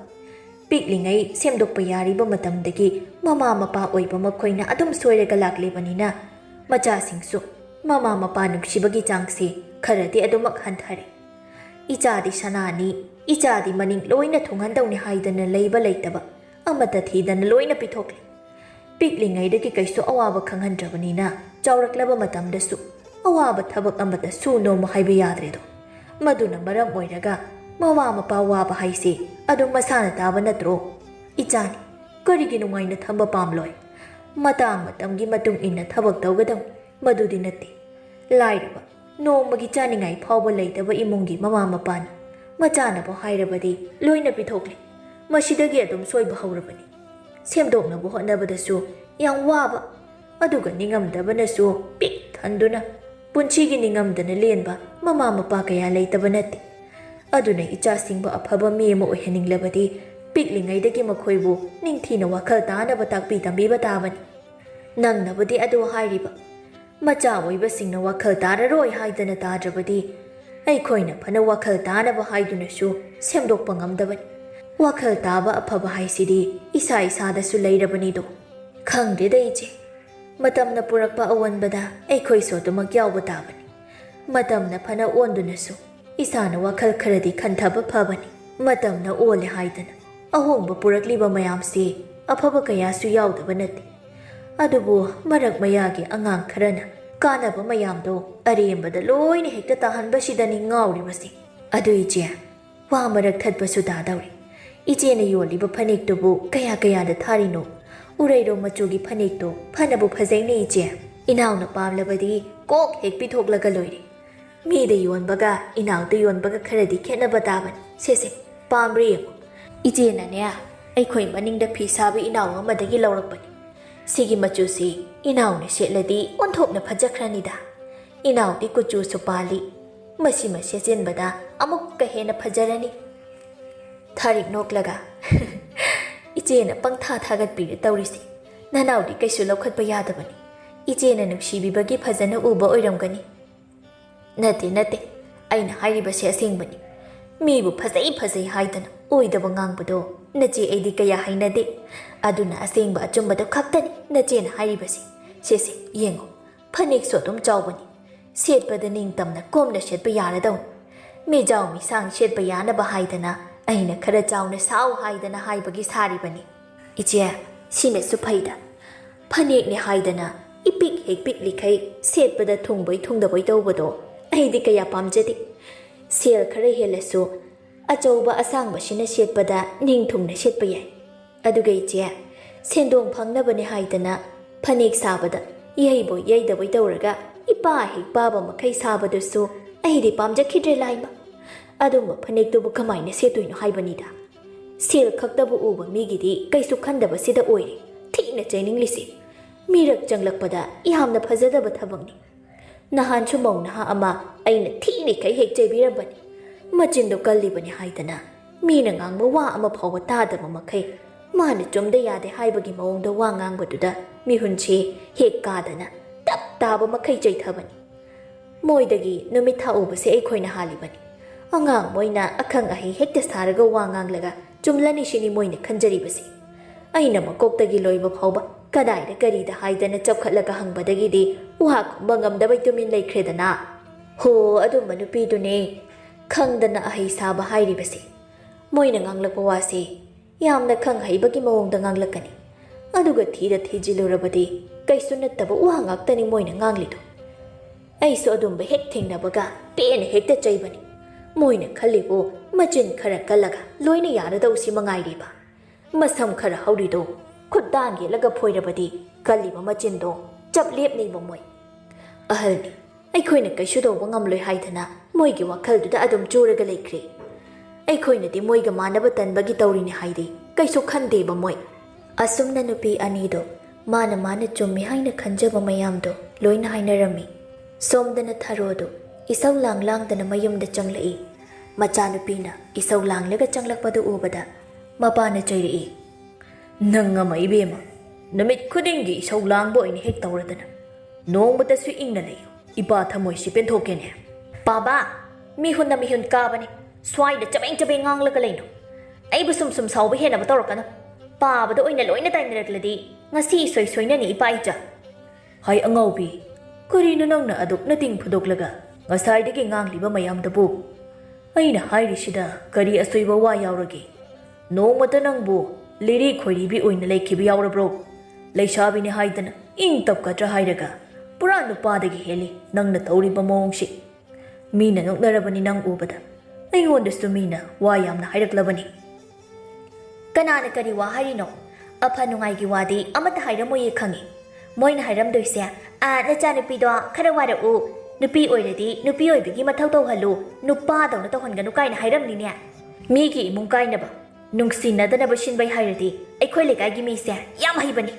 ꯄꯤꯛꯂꯤꯉꯩ ꯁꯦꯝꯗꯣꯛꯄ ꯌꯥꯔꯤꯕ ꯃꯇꯝꯗꯒꯤ ꯃꯃꯥ ꯃꯄꯥ ꯑꯣꯏꯕ ꯃꯈꯣꯏꯅ ꯑꯗꯨꯝ ꯁꯣꯏꯔꯒ ꯂꯥꯛꯂꯤꯕꯅꯤꯅ ꯃꯆꯥꯁꯤꯡꯁꯨ ꯃꯃꯥ ꯃꯄꯥ ꯅꯨꯡꯁꯤꯕꯒꯤ ꯆꯥꯡꯁꯤ ꯈꯔꯗꯤ ꯑꯗꯨꯃꯛ ꯍꯟꯊꯔꯦ ꯏꯆꯥꯗꯤ ꯁꯅꯥꯅꯤ ꯏꯆꯥꯗꯤ ꯃꯅꯤꯡ ꯂꯣꯏꯅ ꯊꯨꯡꯍꯟꯗꯧꯅꯤ ꯍꯥꯏꯗꯅ ꯂꯩꯕ ꯂꯩꯇꯕ ꯑꯃꯠꯇ ꯊꯤꯗꯅ ꯂꯣꯏꯅ ꯄꯤꯊꯣꯛꯂꯤ ꯄꯤꯛꯂꯤꯉꯩꯗꯒꯤ ꯀꯩꯁꯨ ꯑꯋꯥꯕ ꯈꯪꯍꯟꯗ꯭ꯔꯕꯅꯤನ ꯆꯥꯎꯔꯛꯂꯕ ꯃꯇꯝꯗꯁꯨ ꯑꯋꯥꯕ ꯊꯕꯛ ꯑꯃꯗ ꯁꯨ ꯅꯣꯝꯕ ꯍꯥꯏꯕ ꯌꯥꯗ꯭ꯔꯦꯗꯣ ꯃꯗꯨꯅ ꯃꯔꯝ ꯑꯣꯏꯔꯒ ꯃꯃꯥ ꯃꯄꯥ ꯋꯥꯕ ꯍꯥꯏꯁꯦ ꯑꯗꯨꯝ ꯃꯁꯥꯅ ꯇꯥꯕ ꯅꯠꯇ꯭ꯔꯣ ꯏꯆꯥꯅꯤ ꯀꯔꯤꯒꯤ ꯅꯨꯡꯉꯥꯏꯅ ꯊꯝꯕ ꯄꯥꯝꯂꯣꯏ ꯃꯇꯥꯡ ꯃꯇꯝꯒꯤ ꯃꯇꯨꯡ ꯏꯟꯅ ꯊꯕꯛ ꯇꯧꯒꯗꯧꯅꯤ ꯃꯗꯨꯗꯤ ꯅꯠꯇꯦ ꯂꯥꯏꯔꯕ ꯅꯣꯡꯃꯒꯤ ꯆꯥꯅꯤꯡꯉꯥꯏ ꯐꯥꯎꯕ ꯂꯩꯇꯕ ꯏꯃꯨꯡꯒꯤ ꯃꯃꯥ ꯃꯄꯥꯅ ꯃꯆꯥꯅꯕꯨ ꯍꯥꯏꯔꯕꯗꯤ ꯂꯣꯏꯅ ꯄꯤꯊꯣꯛꯂꯤ ꯃꯁꯤꯗꯒꯤ ꯑꯗꯨꯝ ꯁꯣꯏꯕ ꯍꯧꯔꯕꯅꯤ ꯁꯦꯝꯗꯣꯛꯅꯕ ꯍꯣꯠꯅꯕꯗꯁꯨ ꯌꯥꯝ ꯋꯥꯕ ꯑꯗꯨꯒ ꯅꯤꯡꯉꯝꯗꯕꯅꯁꯨ ꯄꯤꯛ ꯊꯟꯗꯨꯅ ꯄꯨꯟꯁꯤꯒꯤ ꯅꯤꯡꯉꯝꯗꯅ ꯂꯦꯟꯕ ꯃꯃꯥ ꯃꯄꯥ ꯀꯌꯥ ꯂꯩꯇꯕ ꯅꯠꯇꯦ ꯑꯗꯨꯅ ꯏꯆꯥꯁꯤꯡꯕꯨ ꯑꯐꯕ ꯃꯤ ꯑꯃ ꯑꯣꯏꯍꯟꯅꯤꯡꯂꯕꯗꯤ ꯄꯤꯛꯂꯤꯉꯩꯗꯒꯤ ꯃꯈꯣꯏꯕꯨ ꯅꯤꯡꯊꯤꯅ ꯋꯥꯈꯜ ꯇꯥꯅꯕ ꯇꯥꯛꯄꯤ ꯇꯝꯕꯤꯕ ꯇꯥꯕꯅꯤ ꯅꯪꯅꯕꯨꯗꯤ ꯑꯗꯨ ꯍꯥꯏꯔꯤꯕ ꯃꯆꯥ ꯑꯣꯏꯕꯁꯤꯡꯅ ꯋꯥꯈꯜ ꯇꯥꯔꯔꯣꯏ ꯍꯥꯏꯗꯅ ꯇꯥꯗ꯭ꯔꯕꯗꯤ ꯑꯩꯈꯣꯏꯅ ꯐꯅ ꯋꯥꯈꯜ ꯇꯥꯅꯕ ꯍꯥꯏꯗꯨꯅꯁꯨ ꯁꯦꯝꯗꯣꯛꯄ ꯉꯝꯗꯕꯅꯤ ꯋꯥꯈꯜ ꯇꯥꯕ ꯑꯐꯕ ꯍꯥꯏꯁꯤꯗꯤ ꯏꯁꯥ ꯏꯁꯥꯗꯁꯨ ꯂꯩꯔꯕꯅꯤꯗꯣ ꯈꯪꯗꯦꯗ ꯏꯆꯦ ꯃꯇꯝꯅ ꯄꯨꯔꯛꯄ ꯑꯑꯣꯟꯕꯗ ꯑꯩꯈꯣꯏꯁꯨ ꯑꯗꯨꯃꯛ ꯌꯥꯎꯕ ꯇꯥꯕꯅꯤ ꯃꯇꯝꯅ ꯐꯅ ꯑꯣꯟꯗꯨꯅꯁꯨ ꯏꯁꯥꯅ ꯋꯥꯈꯜ ꯈꯔꯗꯤ ꯈꯟꯊꯕ ꯐꯕꯅꯤ ꯃꯇꯝꯅ ꯑꯣꯜꯂꯦ ꯍꯥꯏꯗꯅ ꯑꯍꯣꯡꯕ ꯄꯨꯔꯛꯂꯤꯕ ꯃꯌꯥꯝꯁꯤ ꯑꯐꯕ ꯀꯌꯥꯁꯨ ꯌꯥꯎꯗꯕ ꯅꯠꯇꯦ ꯑꯗꯨꯕꯨ ꯃꯔꯛ ꯃꯌꯥꯒꯤ ꯑꯉꯥꯡ ꯈꯔꯅ ꯀꯥꯟꯅꯕ ꯃꯌꯥꯝꯗꯣ ꯑꯔꯦꯝꯕꯗ ꯂꯣꯏꯅ ꯍꯦꯛꯇ ꯇꯥꯍꯟꯕꯁꯤꯗꯅꯤ ꯉꯥꯎꯔꯤꯕꯁꯤ ꯑꯗꯨ ꯏꯆꯦ ꯋꯥ ꯃꯔꯛ ꯊꯠꯄꯁꯨ ꯇꯥꯗꯧꯔꯤ ꯏꯆꯦꯅ ꯌꯣꯜꯂꯤꯕ ꯐꯅꯦꯛꯇꯨꯕꯨ ꯀꯌꯥꯗ ꯊꯥꯔꯤꯅꯣ Uraido machugi phanekto phanabu phajaine iche inaw na pamlabadi kok hek pithoklaga loire mi de yonbaga inaw de yonbaga kharadi khenaba taban se pamri ije na ne aikhoi maningda phi sabi inaw amadagi lawrakpani sigi machu si inaw ne setladi onthopna phajakhrani da inaw di kuchu supali masi masi jenbada amuk ka hena phajarani tharik noklaga ije na pangtha thagat pi tawrisi nanaw di kaisu lokhatpa yadabani ije na nuksibibagi phajana uba oiramgani nate aina hairibase asengbani mibu phajai haidana oidaba ngangbado nache aidi kaya hainade aduna asengba achumbado khaktani nache na hairibase sese yengo phanek so dum chawbani setpada ningtamna komna setpa yaradaw mi jaw mi sang setpa yana ba haidana aina khara chawna saw haidana haibagi saribani ije sine su phaida phanek ne haidana ipik hek pik likhai setpada thungbai thungdabai tawbado aidi kaya pamjadi sel khara helasu achauba asangba sina setpada ningthungna setpa yai aduga ije sendong phangnabane haidana phanek sabada yaibo yaidabai tawraga ipa hek baba makai sabadusu aidi pamjakhidre laima adumba phanek tubu kamaina setuino haibanida sel khaktabu uba migidi kaisu khandaba sida oire thina chaininglisi mirak changlakpada yamna phajadaba thabangni nahan chumau naha ama aina thini kai hek chaibirabani machindo kallibani haidana mina ngangba wa ama phawa tadaba makai mana chumda yade haibagi maungda wa ngangbaduda mihunchi hek kadana tap taba makai chaithabani moidagi numitha ubase aikhoina halibani angang moina akhang ahi hekta saraga wa nganglaga chumlani shini moina khanjaribasi aina makoktagi loiba phawba kadaida karida haidana chapkhatlaga hangbadagidi wa bangamdabai tumin laikhredana ho adumba nupidune khangdana ahi saba hairibasi moina nganglakwa wase yamna khang haibagi mawongda nganglakani aduga thida thijilurabadi kaisu nattaba wa ngaktani moina nganglido aisu adumba hek thengnabaga pena hekta chaibani moina khalibo machin khara kalaga loina yaradausi mangairiba masam khara haurido khuddangi laga phoirabadi kaliba machindo chaplepni bomoi ahalni aikhoina kaisu do ngamloi haidana moigi wakhalduda adum churaga laikre aikhoina di moiga manaba tanbagi tawrini haide kaisu khande bomoi asumna nupi anido mana chummi haina khanjaba mayamdo loina hainarami somdana tharodo isau langdana mayumda changlai machanupina isau langlaga changlakpadu ubada mapana chairi nanga maibema namit khudingi isau langbo ini hek tawradana nongmata su ingna lay ipa thamoi si penthokene baba mi hun kabani swaida chabeng nganglaga leino aibu sum sauba hena batawrakana pabada oina loina tainarakladi ngasi soina ni ipa ija hai angaubi kurina nangna aduk nating phudoklaga ngasaidagi ngangliba mayamdabu aina hairishida kari asoiba wa yaurage nongmata nangbu liri khoiribi oina laikhibi yaurabro leishabini haidana ing tapkatra hairaga pura nupadagi heli nangna tawriba mawongsi mina noknarabani nang ubada aingondasu mina wa yamna hairaklabani kanana kari wa harino apha nungaigi wadi amata hairamoye khangi moina hairamdoise a nachanupido khara wara u nupi oiradi nupi oibigi mathau tawhalu nupa dawna tawhanganu kaina hairamnine migi imung kainaba nungsinadana bashinbai hairadi aikhoi lekai mi se yam haibani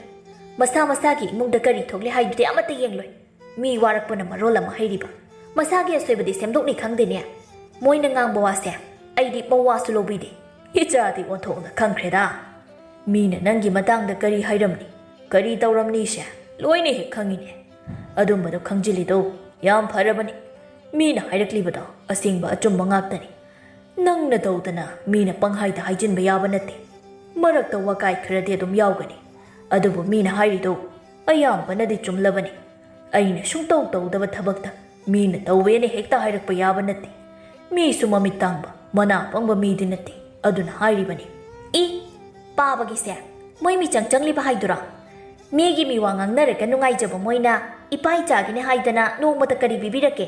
masagi imungda kari thokle haibde amata yengloi mi warakpana marola ma hairiba masagi asoibadi semdokni khangdene moina ngangba wase aidi pawasu lobide ichadi onthokna khangkhreda mina nangi matangda kari hairamni kari tawramni se loine he khangine adumbado khangjilido yam pharabani mina hairaklibodo asingba achumba ngaktani nangna dawdana mina panghaida haijinba yaba natte marakta wakai khrade adum yawgani adubu mina hairido ayambanadi chumlabani aina sungtaw tawdaba thabakta mina tawwene hekta hairakpa yaba natte mi sumami tangba mana pangba midi natte aduna hairibani I pabagi se moi mi changchangli ba haidura migi mi wangang nareka nungai jaba moina ipai chagine haidana nongmata kari bibirake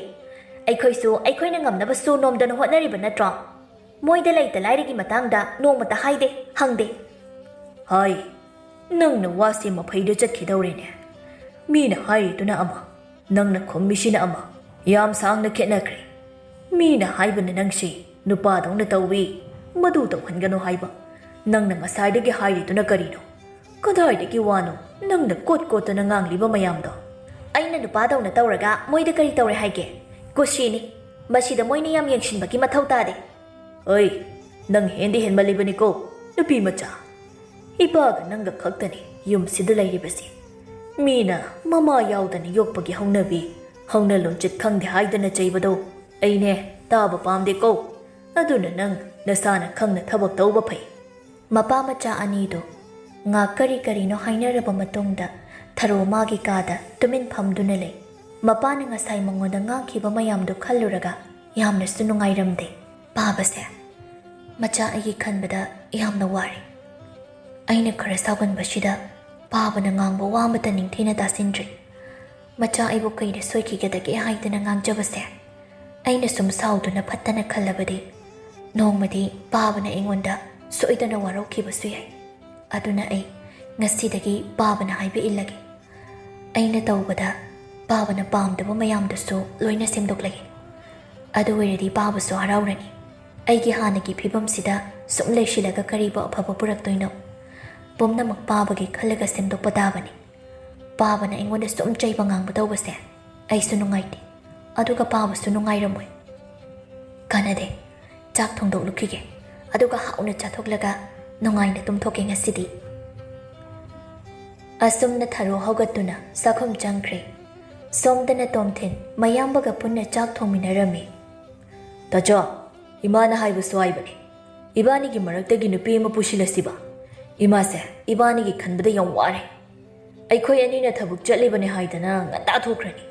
aikhoisu aikhoina ngamnaba su nomdana hotnariba natra moida laita lairigi matangda nongmata haide hangde hai Nangna wasi maphaida chatkidawrene. Mina hairituna ama. Nangna khummisina ama. Yam sangna khetnakre. Mina haibana nangsi nupadawna tawwi. Madu tawhangano haiba. Nangna ngasaidagi hairituna karino. Kadaidagi wano nangna kot-kotana ngangliba mayamdo. Aina nupadawna tawraga moida kari tawre haige. Kushini. Masida moina yam yengshinbagi mathau tade. Oi, nang hendi henmalibani ko. Nupi macha. Ipaga nanga khaktani yum sida lairibasi. Mina mama yaudani yokpagi haunabi. Hauna lonchit khangde haidana chaibado. Aine taba pamde ko. Aduna nang nasana khangna thabak tawba phai. Mapa macha anido nga kari no hainaraba matungda tharo magi kada tumin phamduna lei. Mapana ngasai mangoda ngakhiba mayamdo khalluraga yamna sunungairamde. Babase macha agi khanbada yamna wari. Aina khara sauganbasida babana ngangba wamata ningthina tasindri. Macha aibu kaida soikigedage haidana ngangjabase. Aina sum sauduna phattana khallabadi nongmadi babana ingonda soidana waraukibasu yai. Aduna ai ngasidagi babana haiba illagi. Aina tawbada babana pamdaba mayamdasu loina semdoklagi. Adu oiradi babasu haraurani. Aigi hanagi phibamsida sum leishilaga kariba afaba puraktoino. Pumnamak babagi khallaga semdokpa dabani. Babana ingonda sum chaiba ngangba tawbase aisu nungaiti. Aduga babasu nungairamoi. Kanade chak thongdoklukige. Aduga hauna chathoklaga nungaina tumthoke ngasidi. Asumna tharo haugatuna sakhum changkre. Somdana tomthin mayambaga punna chak thongminarami. Tacho, imana haibasu aibani. Ibanigi maraktagi nupi ama pusilasiba. Imase ibanigi khanbada yam ware. Aikhoi anina thabuk chatlibani haidana nganta thokrani.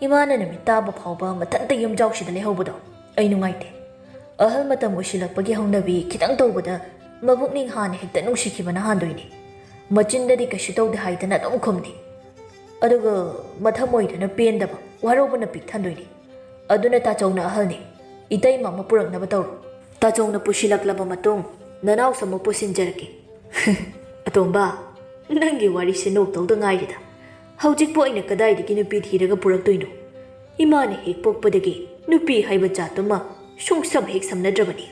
Imana namit taba phawba mathanta yum jawshida lehobado. Ai nungaite. Ahal matam usilakpagi haunabi khitang tawbada mabukning hana hekta nungsikibana handoini. Machindadi kashi tawde haidana adum khumni. Aduga mathamoidana pendaba warobana pik thandoini. Aduna tachawna ahalni. Itai mama puraknaba tawru. Tachawna pusilaklaba matung nanaw samu pusinjaraki. Atomba, nangi wari se nok tawda ngairida. Haujikpo aina kadaidagi nupi thiraga puraktoino. Imana hek pokpadagi nupi haiba jatuma sungsam hek samnadrabani.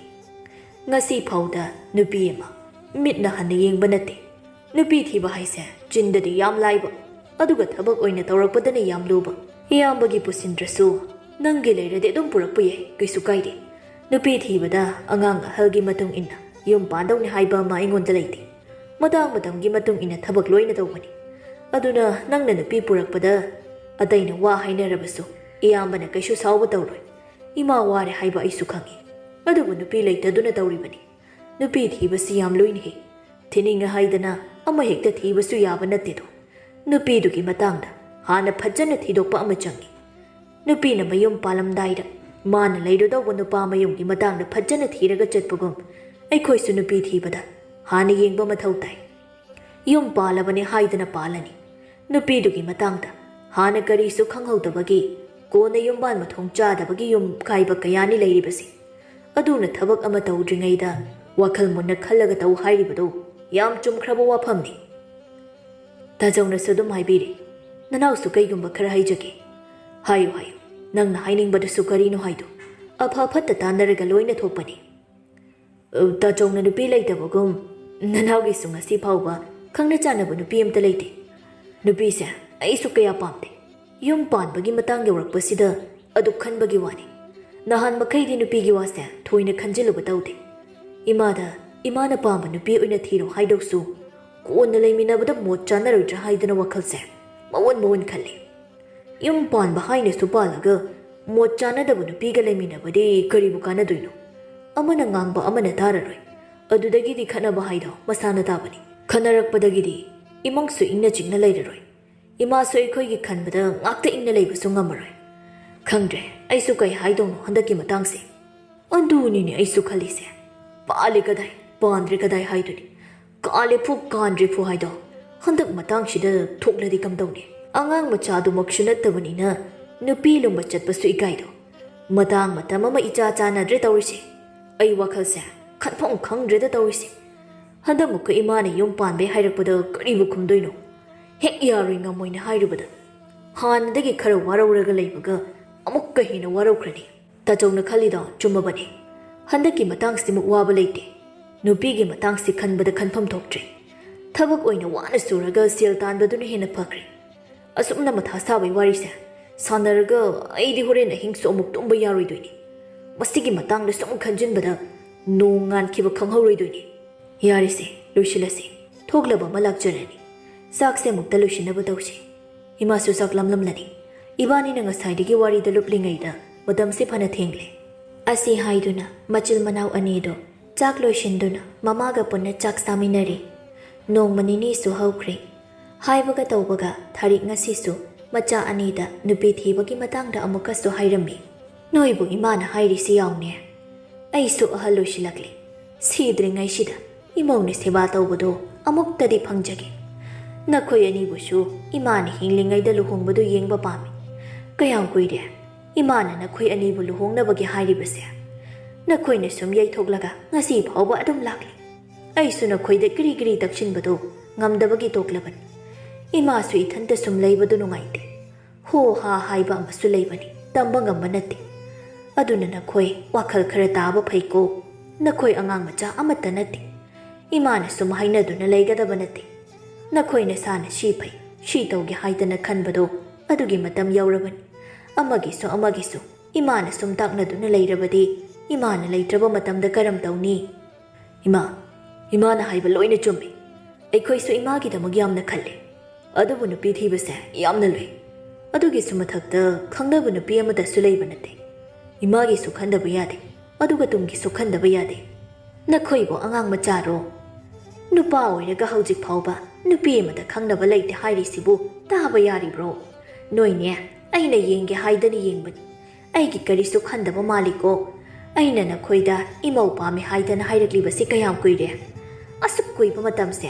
Ngasi phawda nupi ama mitna hanna yengba nate. Nupi thiba haise chindadi yam laiba. Aduga thabak oina tawrakpadana yam luba. Iyambagi pusindrasu nangi leirade adum purakpa yai kaisu kaide. Nupi thibada angang ahalgi matung inna yum pandawni haiba ama ingonda leite. Madang matamgi matung inna thabak loina tawbani. Aduna nangna nupi purakpada adaina wa hainarabasu iyambana kaisu sauba tawroi. Ima ware haiba aisu khangi. Adubu nupi leitaduna tawribani. Nupi thibasi yam loine he. Thininga haidana ama hekta thibasu yaba nattedo. Nupi dugi matangda hana phajjana thidokpa ama changi. Nupi na mayum palamdaida mana leirodawba nupa mayumgi matangda phajjana thiraga chatpagum aikhoisu nupi thibada hana yengba mathau tai. Yum palabane haidana palani. Nupi dugi matangda hana karisu khanghaudabagi kona yumban mathong chadabagi yum kaiba kayani leiribasi. Aduna thabak ama tawdringaida wakhal munna khallaga taw hairibado yam chumkhraba wafamni. Tajawna sudum haibiri. Nanawsu kaigumba khara haijage. Hayo hayo. Nangna hainingbadasu karino haido. Apha phatta tanaraga loina thokpani. Tajawna nupi leitabagum nanawgi su ngasi phawba khangna chanaba nupi amta leite. Nupi se aisu kaya pamte. Yum panbagi matang yawrakpasida adu khanbagi wani. Nahan makhaidi nupigi wase thoina khanjiluba tawde. Imana pamba nupi oina thiro haidoksu kona leiminabada mot chanaroidra haidana wakhalse mawan khalli. Yum panba haina su palaga mot chanadaba nupiga leiminabadi karibu kanadoino. Amana ngangba amana tararoi. Adudagidi khanaba haido masana tabani. Khanarakpadagidi imangsu ingna chingna leiraroi. Imasu aikhoigi khanbada ngakta ingna leibasu ngamaroi. Khangdre aisu kai haidongno handaki matangse. Adunini aisu khalise. Paale kadai pandre kadai haiduni. Kaale phu kandre phu haido. Handak matangshida thokladi kamdawne. Angang machadu makshunattabanina nupi lumba chatpasu ikaido. Matang matama ma icha chana dre tawrise. Ai wakhalse khanphong khangdre da tawrise. ꯍꯟꯗꯛꯃꯨꯛꯀ ꯏꯃꯥꯅ ꯌꯨꯝ ꯄꯥꯟꯕꯩ ꯍꯥꯏꯔꯛꯄꯗ ꯀꯔꯤꯕꯨ ꯈꯨꯝꯗꯣꯏꯅꯣ? ꯍꯦꯛ ꯌꯥꯔꯣꯏ ꯉꯝꯃꯣꯏꯅ ꯍꯥꯏꯔꯨꯕꯗ ꯍꯥꯟꯅꯗꯒꯤ ꯈꯔ ꯋꯥꯔꯧꯔꯒ ꯂꯩꯕꯒ ꯑꯃꯨꯛꯀ ꯍꯦꯟꯅ ꯋꯥꯔꯧꯈ꯭ꯔꯅꯤ꯫ ꯇꯥꯆꯧꯅ ꯈꯜꯂꯤꯗꯣ ꯆꯨꯝꯃꯕꯅꯤ꯫ ꯍꯟꯗꯛꯀꯤ ꯃꯇꯥꯡꯁꯤꯃꯨꯛ ꯋꯥꯕ ꯂꯩꯇꯦ꯫ ꯅꯨꯄꯤꯒꯤ ꯃꯇꯥꯡꯁꯤ ꯈꯟꯕꯗ ꯈꯟꯐꯝ ꯊꯣꯛꯇ꯭ꯔꯦ꯫ ꯊꯕꯛ ꯑꯣꯏꯅ ꯋꯥꯅ ꯁꯨꯔꯒ ꯁꯦꯜ ꯇꯥꯟꯕꯗꯨꯅ ꯍꯦꯟꯅ ꯐꯈ꯭ꯔꯦ꯫ ꯑꯁꯨꯝꯅ ꯃꯊꯥ ꯁꯥꯕꯩ ꯋꯥꯔꯤꯁꯦ ꯁꯥꯟꯅꯔꯒ ꯑꯩꯗꯤ ꯍꯣꯔꯦꯟ ꯑꯍꯤꯡꯁꯨ ꯑꯃꯨꯛ ꯇꯨꯝꯕ ꯌꯥꯔꯣꯏꯗꯣꯏꯅꯤ꯫ ꯃꯁꯤꯒꯤ ꯃꯇꯥꯡꯗ ꯁꯨꯝ ꯈꯟꯖꯤꯟꯕꯗ ꯅꯣꯡ ꯉꯥꯟꯈꯤꯕ ꯈꯪꯍꯧꯔꯣꯏꯗꯣꯏꯅꯤ꯫ ꯌꯥꯔꯤꯁꯦ ꯂꯣꯏꯁꯤꯜꯂꯁꯤ꯫ ꯊꯣꯛꯂꯕ ꯑꯃ ꯂꯥꯛꯆꯔꯅꯤ꯫ ꯆꯥꯛꯁꯦ ꯑꯃꯨꯛꯇ ꯂꯣꯏꯁꯤꯟꯅꯕ ꯇꯧꯁꯤ꯫ ꯏꯃꯥꯁꯨ ꯆꯥꯛ ꯂꯝꯂꯝꯂꯅꯤ꯫ ꯏꯕꯥꯅꯤꯅ ꯉꯁꯥꯏꯗꯒꯤ ꯋꯥꯔꯤꯗ ꯂꯨꯞꯂꯤꯉꯩꯗ ꯃꯇꯝꯁꯦ ꯐꯅ ꯊꯦꯡꯂꯦ꯫ ꯑꯁꯤ ꯍꯥꯏꯗꯨꯅ ꯃꯆꯤꯜ ꯃꯅꯥꯎ ꯑꯅꯤꯗꯣ ꯆꯥꯛ ꯂꯣꯏꯁꯤꯟꯗꯨꯅ ꯃꯃꯥꯒ ꯄꯨꯟꯅ ꯆꯥꯛ ꯆꯥꯃꯤꯟꯅꯔꯤ꯫ ꯅꯣꯡꯃ ꯅꯤꯅꯤꯁꯨ ꯍꯧꯈ꯭ꯔꯦ꯫ ꯍꯥꯏꯕꯒ ꯇꯧꯕꯒ ꯊꯥꯔꯤꯛ ꯉꯁꯤꯁꯨ ꯃꯆꯥ ꯑꯅꯤꯗ ꯅꯨꯄꯤ ꯊꯤꯕꯒꯤ ꯃꯇꯥꯡꯗ ꯑꯃꯨꯛꯀꯁꯨ ꯍꯥꯏꯔꯝꯃꯤ꯫ ꯅꯣꯏꯕꯨ ꯏꯃꯥꯅ ꯍꯥꯏꯔꯤꯁꯤ ꯌꯥꯎꯅꯦ꯫ ꯑꯩꯁꯨ ꯑꯍꯜ ꯑꯣꯏꯁꯤꯜꯂꯛꯂꯦ꯫ ꯁꯤꯗ꯭ꯔꯤꯉꯩꯁꯤꯗ ꯏꯃꯧꯅ ꯁꯦꯕꯥ ꯇꯧꯕꯗꯣ ꯑꯃꯨꯛꯇꯗꯤ ꯐꯪꯖꯒꯦ꯫ ꯅꯈꯣꯏ ꯑꯅꯤꯕꯨꯁꯨ ꯏꯃꯥꯅ ꯍꯤꯡꯂꯤꯉꯩꯗ ꯂꯨꯍꯣꯡꯕꯗꯨ ꯌꯦꯡꯕ ꯄꯥꯝꯃꯤ꯫ ꯀꯌꯥꯝ ꯀꯨꯏꯔꯦ ꯏꯃꯥꯅ ꯅꯈꯣꯏ ꯑꯅꯤꯕꯨ ꯂꯨꯍꯣꯡꯅꯕꯒꯤ ꯍꯥꯏꯔꯤꯕꯁꯦ? ꯅꯈꯣꯏꯅ ꯁꯨꯝ ꯌꯩꯊꯣꯛꯂꯒ ꯉꯁꯤ ꯐꯥꯎꯕ ꯑꯗꯨꯝ ꯂꯥꯛꯂꯤ꯫ ꯑꯩꯁꯨ ꯅꯈꯣꯏꯗ ꯀꯔꯤ ꯀꯔꯤ ꯇꯛꯁꯤꯟꯕꯗꯣ ꯉꯝꯗꯕꯒꯤ ꯇꯣꯛꯂꯕꯅꯤ꯫ ꯏꯃꯥꯁꯨ ꯏꯊꯟꯇ ꯁꯨم ꯂꯩꯕꯗꯨ ꯅꯨꯡꯉꯥꯏꯇꯦ꯫ ꯍꯣ ꯍꯥ ꯍꯥꯏꯕ ꯑꯃꯁꯨ ꯂꯩꯕꯅꯤ, ꯇꯝꯕ ꯉꯝꯕ ꯅꯠꯇꯦ꯫ ꯑꯗꯨꯅ ꯅꯈꯣꯏ ꯋꯥꯈꯜ ꯈꯔ ꯇꯥꯕ ꯐꯩꯀꯣ꯫ ꯅꯈꯣꯏ ꯑꯉꯥꯡ ꯃꯆꯥ ꯑꯃꯠꯇ ꯅꯠꯇꯦ꯫ ꯏꯃꯥꯅ ꯁꯨꯝ ꯍꯥꯏꯅꯗꯨꯅ ꯂꯩꯒꯗꯕ ꯅꯠꯇꯦ꯫ ꯅꯈꯣꯏ ꯅꯁꯥꯅ ꯁꯤ ꯐꯩ ꯁꯤ ꯇꯧꯒꯦ ꯍꯥꯏꯗꯅ ꯈꯟꯕꯗꯣ ꯑꯗꯨꯒꯤ ꯃꯇꯝ ꯌꯧꯔꯕꯅꯤ꯫ ꯑꯃꯒꯤꯁꯨ ꯏꯃꯥꯅ ꯁꯨꯝ ꯇꯥꯛꯅꯗꯨꯅ ꯂꯩꯔꯕꯗꯤ ꯏꯃꯥꯅ ꯂꯩꯇ꯭ꯔꯕ ꯃꯇꯝꯗ ꯀꯔꯝ ꯇꯧꯅꯤ? ꯏꯃꯥꯅ ꯍꯥꯏꯕ ꯂꯣꯏꯅ ꯆꯨꯝꯃꯤ꯫ ꯑꯩꯈꯣꯏꯁꯨ ꯏꯃꯥꯒꯤꯗꯃꯛ ꯌꯥꯝꯅ ꯈꯜꯂꯤ꯫ ꯑꯗꯨꯕꯨ ꯅꯨꯄꯤ ꯊꯤꯕꯁꯦ ꯌꯥꯝꯅ ꯂꯨꯏ꯫ ꯑꯗꯨꯒꯤꯁꯨ ꯃꯊꯛꯇ ꯈꯪꯅꯕ ꯅꯨꯄꯤ ꯑꯃꯗꯁꯨ ꯂꯩꯕ ꯅꯠꯇꯦ꯫ ꯏꯃꯥꯒꯤꯁꯨ ꯈꯟꯗꯕ ꯌꯥꯗꯦ, ꯑꯗꯨꯒ ꯇꯨꯡꯒꯤꯁꯨ ꯈꯟꯗꯕ ꯌꯥꯗꯦ꯫ ꯅꯈꯣꯏꯕꯨ ꯑꯉꯥꯡ ꯃꯆꯥꯔꯣ? ꯅꯨꯄꯥ ꯑꯣꯏꯔꯒ ꯍꯧꯖꯤꯛ ꯐꯥꯎꯕ ꯅꯨꯄꯤ ꯑꯃꯗ ꯈꯪꯅꯕ ꯂꯩꯇꯦ ꯍꯥꯏꯔꯤꯁꯤꯕꯨ ꯇꯥꯕ ꯌꯥꯔꯤꯕ꯭ꯔꯣ? ꯅꯣꯏꯅꯦ ꯑꯩꯅ ꯌꯦꯡꯒꯦ ꯍꯥꯏꯗꯅ ꯌꯦꯡꯕꯅꯤ꯫ ꯑꯩꯒꯤ ꯀꯔꯤꯁꯨ ꯈꯟꯗꯕ ꯃꯥꯜꯂꯤꯀꯣ? ꯑꯩꯅ ꯅꯈꯣꯏꯗ ꯏꯃꯧ ꯄꯥꯝꯃꯤ ꯍꯥꯏꯗꯅ ꯍꯥꯏꯔꯛꯂꯤꯕꯁꯤ ꯀꯌꯥꯝ ꯀꯨꯏꯔꯦ? ꯑꯁꯨꯛ ꯀꯨꯏꯕ ꯃꯇꯝꯁꯦ